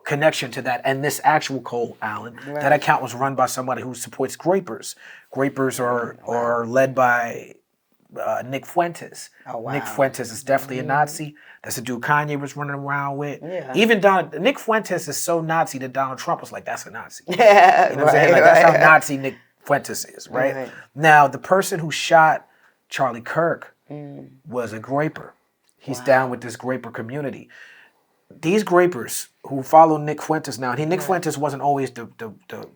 Speaker 4: connection to that, and this actual Cole Allen, that account was run by somebody who supports grapers. Grapers are led by Nick Fuentes.
Speaker 5: Oh, wow.
Speaker 4: Nick Fuentes is definitely a Nazi. That's the dude Kanye was running around with.
Speaker 5: Yeah.
Speaker 4: Even Nick Fuentes is so Nazi that Donald Trump was like, that's a Nazi.
Speaker 5: Yeah,
Speaker 4: you know what I'm saying? Like, that's how Nazi Nick Fuentes is, right? Now, the person who shot Charlie Kirk was a graper. He's down with this graper community. These grapers who follow Nick Fuentes now, Nick Fuentes wasn't always the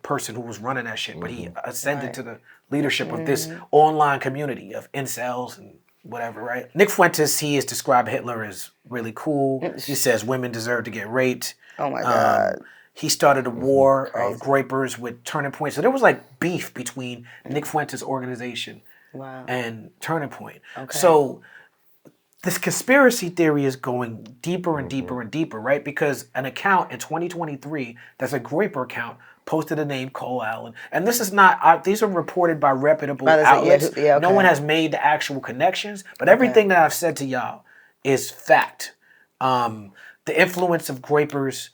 Speaker 4: person who was running that shit, but he ascended to the leadership of this online community of incels and whatever, right? Nick Fuentes, he has described Hitler as really cool. He says women deserve to get raped.
Speaker 5: Oh my God.
Speaker 4: He started a war of grapers with Turning Point. So there was like beef between Nick Fuentes' organization and Turning Point.
Speaker 5: Okay.
Speaker 4: So this conspiracy theory is going deeper and deeper and deeper, right? Because an account in 2023 that's a Groyper account posted a name Cole Allen, and this is not. These are reported by reputable outlets. No one has made the actual connections, but everything that I've said to y'all is fact. The influence of Groypers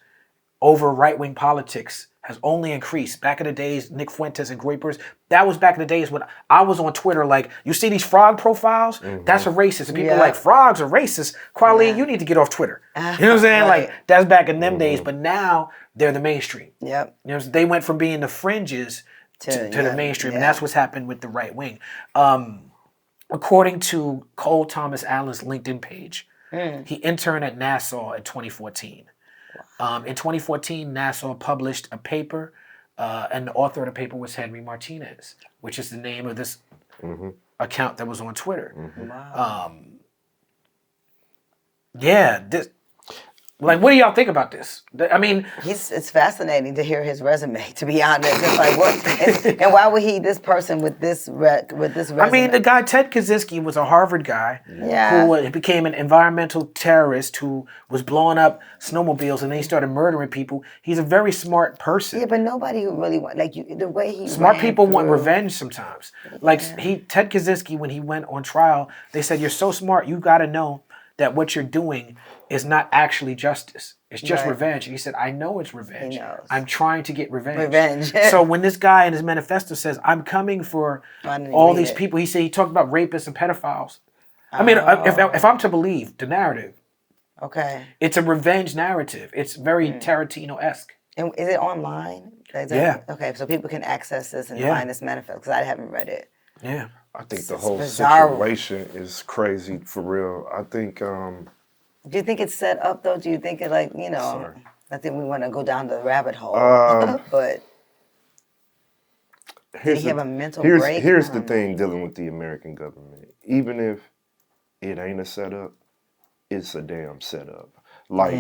Speaker 4: over right-wing politics has only increased. Back in the days, Nick Fuentes and Groypers, that was back in the days when I was on Twitter, like, you see these frog profiles? That's a racist. And people are like, frogs are racist. Kweli, you need to get off Twitter. You know what I'm saying? Like, that's back in them days, but now they're the mainstream. Yep. You know, they went from being the fringes to the mainstream, and that's what's happened with the right wing. According to Cole Thomas Allen's LinkedIn page, he interned at Nassau in 2014. In 2014, Nassau published a paper, and the author of the paper was Henry Martinez, which is the name of this account that was on Twitter. Wow. Like, what do y'all think about this? I mean,
Speaker 5: it's fascinating to hear his resume. To be honest, it's like what? And why would this person with this resume?
Speaker 4: I mean, the guy Ted Kaczynski was a Harvard guy who became an environmental terrorist who was blowing up snowmobiles, and then he started murdering people. He's a very smart person.
Speaker 5: Yeah, but nobody who really want the way he
Speaker 4: smart people want revenge sometimes. Like Ted Kaczynski, when he went on trial, they said, "You're so smart, you got to know that what you're doing is not actually justice. It's just revenge." And he said, "I know it's revenge. I'm trying to get revenge." So when this guy in his manifesto says, "I'm coming for all these people," he talked about rapists and pedophiles. I mean, if I'm to believe the narrative, it's a revenge narrative. It's very Tarantino-esque.
Speaker 5: And is it online? Okay, so people can access this and find this manifesto, because I haven't read it.
Speaker 4: Yeah.
Speaker 3: I think the whole situation is crazy, for real. I think...
Speaker 5: Do you think it's set up, though? Do you think it, like, you know... I think we want to go down the rabbit hole. But... Did he have a mental break?
Speaker 3: Here's the thing dealing with the American government. Even if it ain't a setup, it's a damn setup. Like,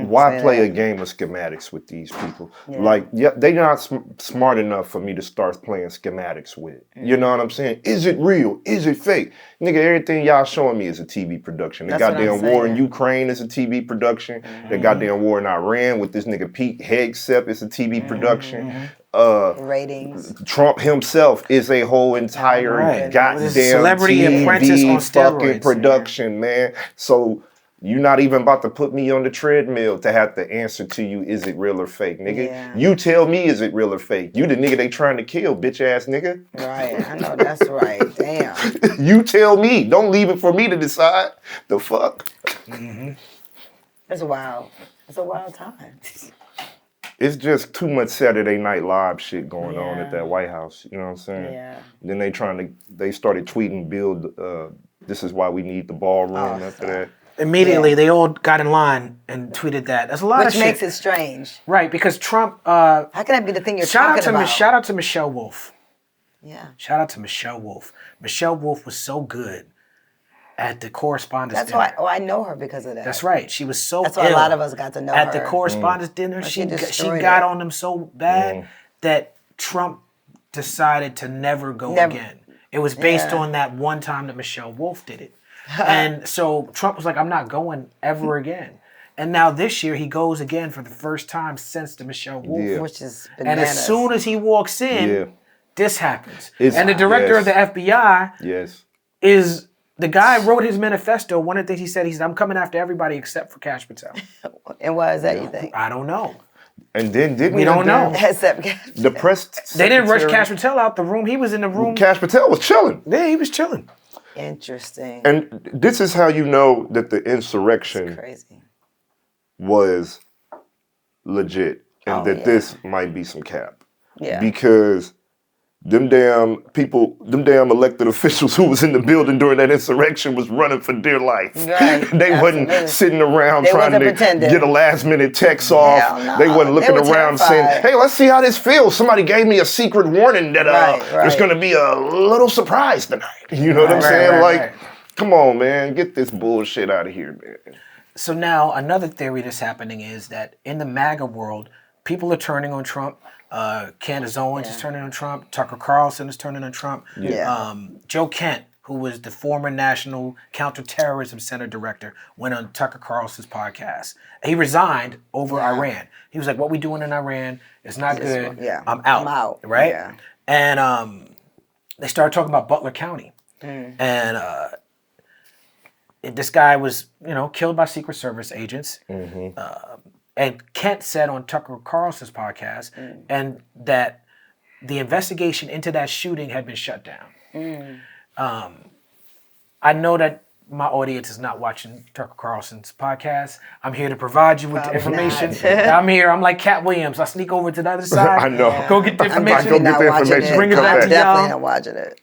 Speaker 3: why play a game of schematics with these people? Like, they're not smart enough for me to start playing schematics with. You know what I'm saying? Is it real? Is it fake? Nigga, everything y'all showing me is a TV production. The goddamn war in Ukraine is a TV production. The goddamn war in Iran with this nigga Pete Hegseth is a TV production.
Speaker 5: Ratings.
Speaker 3: Trump himself is a whole entire goddamn
Speaker 4: Celebrity
Speaker 3: TV
Speaker 4: Apprentice on
Speaker 3: fucking production, man. So... you're not even about to put me on the treadmill to have to answer to you, is it real or fake, nigga? You tell me, is it real or fake? You the nigga they trying to kill, bitch ass nigga.
Speaker 5: Right, I know that's right. Damn.
Speaker 3: You tell me. Don't leave it for me to decide. The fuck?
Speaker 5: It's wild. It's a wild time.
Speaker 3: It's just too much Saturday Night Live shit going on at that White House. You know what I'm saying?
Speaker 5: Yeah.
Speaker 3: Then they started tweeting, build, this is why we need the ballroom after that.
Speaker 4: Immediately, they all got in line and tweeted that. There's a lot of shit.
Speaker 5: Which makes it strange.
Speaker 4: Right, because Trump...
Speaker 5: how can that be the thing you're talking about?
Speaker 4: Shout out to Michelle Wolf.
Speaker 5: Yeah.
Speaker 4: Shout out to Michelle Wolf. Michelle Wolf was so good at the correspondence dinner.
Speaker 5: That's why I know her, because of that.
Speaker 4: That's right. She was so
Speaker 5: That's why a lot of us got to know her.
Speaker 4: At the correspondence dinner, she got on them so bad that Trump decided to never go again. It was based on that one time that Michelle Wolf did it. And so Trump was like, I'm not going ever again. And now this year he goes again for the first time since the Michelle Wolf.
Speaker 5: Which is bananas.
Speaker 4: And as soon as he walks in, this happens. And the director of the FBI is the guy who wrote his manifesto. One of the things he said, I'm coming after everybody except for Kash Patel.
Speaker 5: And why is that, you think?
Speaker 4: I don't know.
Speaker 3: And then
Speaker 4: we don't know.
Speaker 5: Except Kash
Speaker 3: the press
Speaker 4: they didn't rush Kash Patel out the room. He was in the room.
Speaker 3: Kash Patel was chilling.
Speaker 4: Yeah, he was chilling.
Speaker 5: Interesting.
Speaker 3: And this is how you know that the insurrection was legit and that this might be some cap.
Speaker 5: Yeah.
Speaker 3: Because them damn elected officials who was in the building during that insurrection was running for dear life.
Speaker 5: Right.
Speaker 3: They wasn't sitting around trying to get a last minute text off.
Speaker 5: No.
Speaker 3: They wasn't looking around saying, hey, let's see how this feels. Somebody gave me a secret warning that there's going to be a little surprise tonight. You know what I'm saying? Come on, man. Get this bullshit out of here, man.
Speaker 4: So now another theory that's happening is that in the MAGA world, people are turning on Trump. Candace Owens is turning on Trump. Tucker Carlson is turning on Trump. Joe Kent, who was the former National Counterterrorism Center director, went on Tucker Carlson's podcast. He resigned over Iran. He was like, "What we doing in Iran is not good. I'm out."
Speaker 5: I'm out.
Speaker 4: Right?
Speaker 5: Yeah.
Speaker 4: And they started talking about Butler County, and this guy was, killed by Secret Service agents. And Kent said on Tucker Carlson's podcast, and that the investigation into that shooting had been shut down. I know that my audience is not watching Tucker Carlson's podcast. I'm here to provide you with the information. I'm here. I'm like Cat Williams. I sneak over to the other side.
Speaker 3: I know.
Speaker 4: Go get the information.
Speaker 3: Go get the information.
Speaker 4: Bring it
Speaker 3: Come
Speaker 4: back to
Speaker 5: Definitely
Speaker 4: y'all.
Speaker 5: not watching it.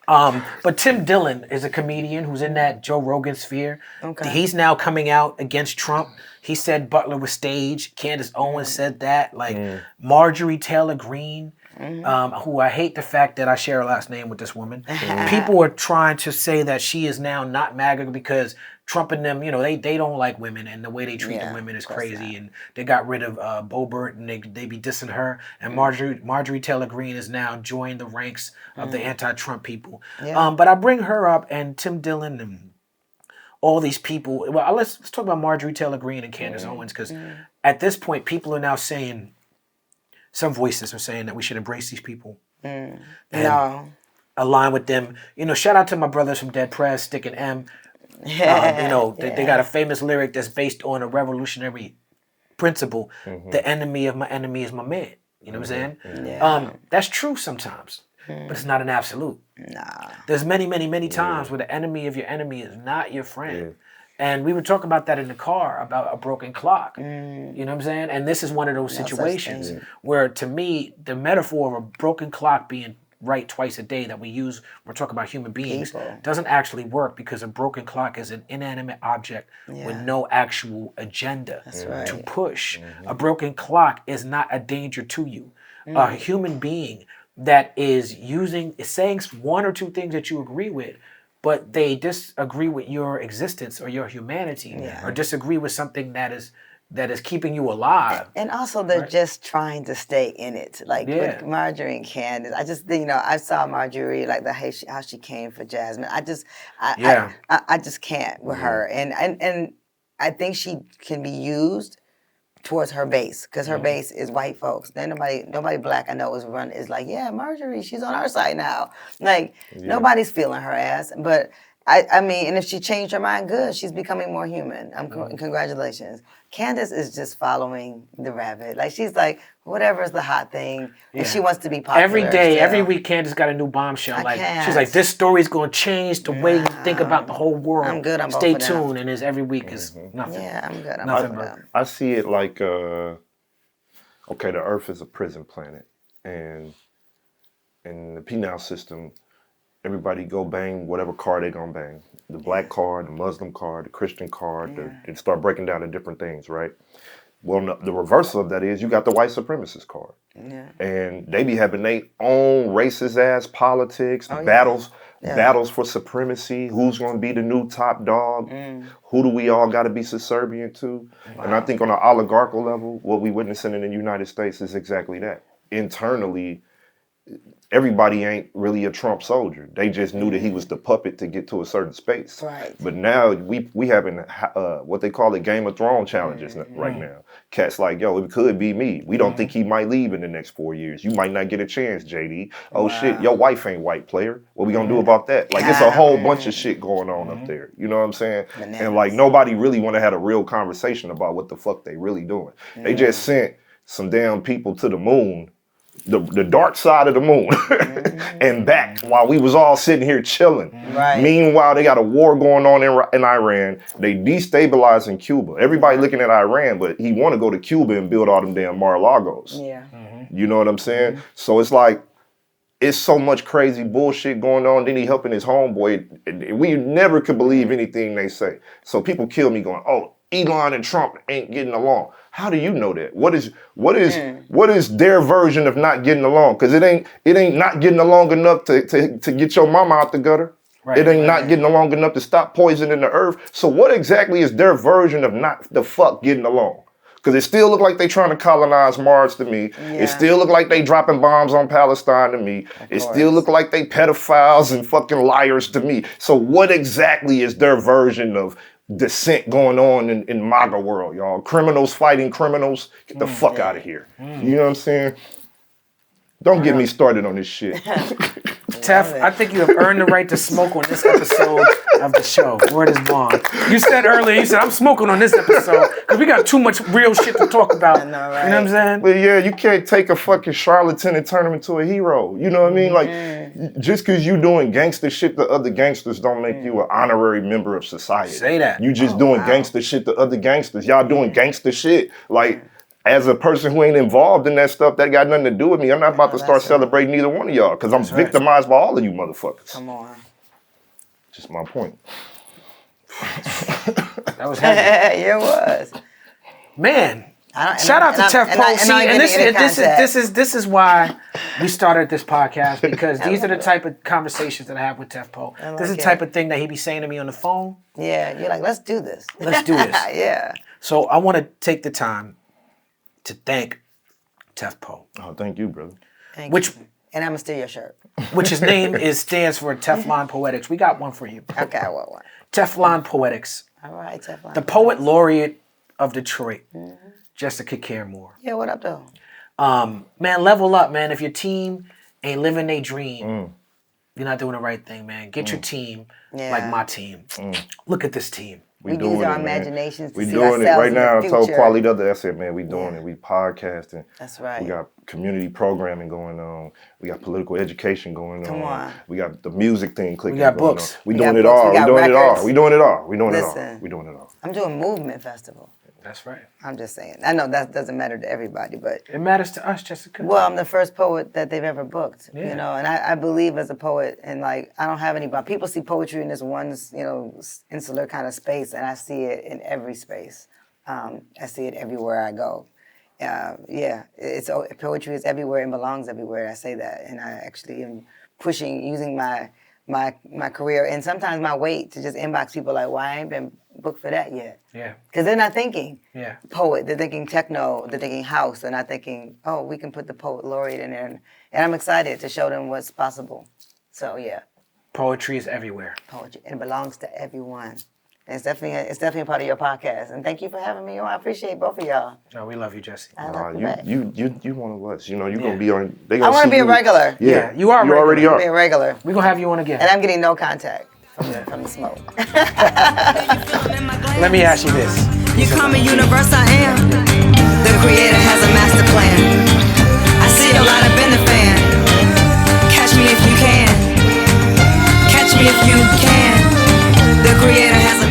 Speaker 4: But Tim Dillon is a comedian who's in that Joe Rogan sphere.
Speaker 5: Okay.
Speaker 4: He's now coming out against Trump. He said Butler was staged. Candace Owens said that. Like Marjorie Taylor Greene, who I hate the fact that I share a last name with this woman. People are trying to say that she is now not MAGA because Trump and them, they don't like women, and the way they treat the women is crazy. And they got rid of Boebert, and they be dissing her. And Marjorie Taylor Greene has now joined the ranks of the anti-Trump people. But I bring her up, and Tim Dillon and all these people. Well, let's talk about Marjorie Taylor Greene and Candace Owens, because at this point, people are now saying, some voices are saying that we should embrace these people and align with them. Shout out to my brothers from Dead Press, Stick and M. They got a famous lyric that's based on a revolutionary principle. The enemy of my enemy is my man. You know what I'm saying? That's true sometimes, but it's not an absolute.
Speaker 5: Nah.
Speaker 4: There's many, many, many times where the enemy of your enemy is not your friend. And we were talking about that in the car, about a broken clock. You know what I'm saying? And this is one of those situations where, to me, the metaphor of a broken clock being right twice a day that we use, we're talking about human beings, doesn't actually work, because a broken clock is an inanimate object with no actual agenda to push. A broken clock is not a danger to you. A human being that is saying one or two things that you agree with, but they disagree with your existence or your humanity, or disagree with something that is keeping you alive.
Speaker 5: And also they're just trying to stay in it. Like with Marjorie and Candace, I just, I saw Marjorie, like how she came for Jasmine. I just can't with her. And I think she can be used towards her base, because her base is white folks. Then nobody black I know is like, yeah, Marjorie, she's on our side now. Like nobody's feeling her ass. But I mean, and if she changed her mind, good. She's becoming more human. Congratulations. Candace is just following the rabbit. Like, she's like, whatever's the hot thing, and she wants to be popular.
Speaker 4: Every day, every week, Candace got a new bombshell. She's like, this story's going to change the way you think about the whole world.
Speaker 5: I'm good. I'm
Speaker 4: Stay
Speaker 5: both of them.
Speaker 4: tuned, and every week is nothing.
Speaker 5: Yeah, I'm good. I'm
Speaker 4: Nothing,
Speaker 5: both of them.
Speaker 3: I see it like, the Earth is a prison planet, and in the penal system, everybody go bang whatever car they gonna bang. The black card, the Muslim card, the Christian card, and start breaking down the different things, right? Well, no, the reversal of that is you got the white supremacist card. And they be having their own racist ass politics, battles for supremacy. Who's gonna be the new top dog? Who do we all gotta be subservient to? And I think on an oligarchical level, what we witnessing in the United States is exactly that. Internally, everybody ain't really a Trump soldier. They just knew that he was the puppet to get to a certain space.
Speaker 5: Right.
Speaker 3: But now we having what they call the Game of Thrones challenges right now. Cats like, yo, it could be me. We don't think he might leave in the next 4 years. You might not get a chance, JD. Oh shit, your wife ain't white, player. What we gonna do about that? Like, it's a whole bunch of shit going on up there. You know what I'm saying? And like, nobody really want to have a real conversation about what the fuck they really doing. They just sent some damn people to the moon, the dark side of the moon, and back while we was all sitting here chilling.
Speaker 5: Right.
Speaker 3: Meanwhile, they got a war going on in Iran. They destabilizing Cuba. Everybody looking at Iran, but he want to go to Cuba and build all them damn Mar-a-Lagos.
Speaker 5: Yeah.
Speaker 3: You know what I'm saying? So it's like, it's so much crazy bullshit going on. Then he helping his homeboy. We never could believe anything they say. So people kill me going, oh, Elon and Trump ain't getting along. How do you know that? What is their version of not getting along? Because it ain't not getting along enough to get your mama out the gutter. Right, it ain't not getting along enough to stop poisoning the earth. So what exactly is their version of not the fuck getting along? Because it still look like they trying to colonize Mars to me.
Speaker 5: Yeah.
Speaker 3: It still look like they dropping bombs on Palestine to me. It still look like they pedophiles and fucking liars to me. So what exactly is their version of dissent going on in MAGA world, y'all? Criminals fighting criminals? Get the fuck out of here. You know what I'm saying? Don't get me started on this shit.
Speaker 4: Tef, I think you have earned the right to smoke on this episode of the show. Word is bond. You said earlier, you said, I'm smoking on this episode because we got too much real shit to talk about.
Speaker 5: I know, right?
Speaker 4: You know what I'm saying?
Speaker 3: But yeah, you can't take a fucking charlatan and turn him into a hero. You know what I mean? Like, just because you doing gangster shit to other gangsters don't make you an honorary member of society.
Speaker 4: Say that.
Speaker 3: You just doing gangster shit to other gangsters. Y'all doing gangster shit. Like, as a person who ain't involved in that stuff, that got nothing to do with me. I'm not about to start celebrating either one of y'all because I'm victimized by all of you motherfuckers.
Speaker 5: Come on.
Speaker 3: Just my point.
Speaker 4: That was heavy.
Speaker 5: Yeah, it was.
Speaker 4: Man. Shout out to Tef Poe. And this is why we started this podcast, because these are the type of conversations that I have with Tef Poe. This is the type of thing that he be saying to me on the phone.
Speaker 5: Yeah, you're like, let's do this.
Speaker 4: Let's do this.
Speaker 5: Yeah.
Speaker 4: So I want to take the time to thank Tef Poe.
Speaker 3: Oh, thank you, brother.
Speaker 5: Thank
Speaker 4: Which
Speaker 5: you. And I'm going to steal your shirt.
Speaker 4: which his name stands for Teflon Poetics. We got one for you.
Speaker 5: Okay, I want one.
Speaker 4: Teflon Poetics.
Speaker 5: All right, Teflon.
Speaker 4: The poet laureate of Detroit, Jessica Caremore.
Speaker 5: Yeah, what up, though?
Speaker 4: Man, level up, man. If your team ain't living their dream, you're not doing the right thing, man. Get your team like my team. Look at this team.
Speaker 5: We
Speaker 3: doing
Speaker 5: use our
Speaker 3: it, man.
Speaker 5: imaginations to
Speaker 3: We
Speaker 5: see
Speaker 3: doing it
Speaker 5: ourselves
Speaker 3: right
Speaker 5: in the
Speaker 3: now. I told
Speaker 5: future.
Speaker 3: Kweli the other, I said, man, we doing it. We podcasting.
Speaker 5: That's right.
Speaker 3: We got community programming going on. We got political education going on.
Speaker 5: Come on.
Speaker 3: We got the music thing clicking.
Speaker 4: We got
Speaker 3: going
Speaker 4: books.
Speaker 3: on. We
Speaker 5: We
Speaker 3: doing
Speaker 5: got
Speaker 3: it
Speaker 5: books.
Speaker 3: all.
Speaker 5: We
Speaker 3: We
Speaker 5: got
Speaker 3: doing it all.
Speaker 5: records.
Speaker 3: We doing it all. We doing it all.
Speaker 5: Listen.
Speaker 3: We doing it all.
Speaker 5: I'm doing Movement Festival.
Speaker 4: That's right.
Speaker 5: I'm just saying. I know that doesn't matter to everybody, but
Speaker 4: It matters to us, Jessica.
Speaker 5: well, I'm the first poet that they've ever booked,
Speaker 4: Yeah.
Speaker 5: you know, and I believe as a poet, and like, I don't have anybody. People see poetry in this one, you know, insular kind of space, and I see it in every space. I see it everywhere I go. Poetry is everywhere and belongs everywhere. I say that, and I actually am using my career and sometimes my weight to just inbox people like, why I ain't been booked for that yet?
Speaker 4: Yeah.
Speaker 5: Because they're not thinking
Speaker 4: Yeah.
Speaker 5: poet, they're thinking techno, they're thinking house, they're not thinking, oh, we can put the poet laureate in there. And I'm excited to show them what's possible. So yeah,
Speaker 4: Poetry is everywhere.
Speaker 5: poetry, and it belongs to everyone. And it's definitely a part of your podcast. And thank you for having me on. I appreciate both of y'all.
Speaker 4: No, we love you, Jesse.
Speaker 5: I love you back.
Speaker 3: You one of us. You know, you're
Speaker 4: Yeah.
Speaker 3: gonna be on. They
Speaker 5: I
Speaker 3: gonna
Speaker 5: want to
Speaker 3: see
Speaker 5: be a
Speaker 3: you.
Speaker 5: regular.
Speaker 3: Yeah,
Speaker 4: you are
Speaker 3: You
Speaker 4: regular.
Speaker 3: already
Speaker 5: Be a
Speaker 3: are.
Speaker 5: regular.
Speaker 4: We're going to have you on
Speaker 5: And
Speaker 4: again.
Speaker 5: I'm getting no contact from the smoke.
Speaker 4: Let me ask you this.
Speaker 6: You call me universe, I am. The creator has a master plan. I see a lot up in the fan. Catch me if you can. Catch me if you can. The creator has a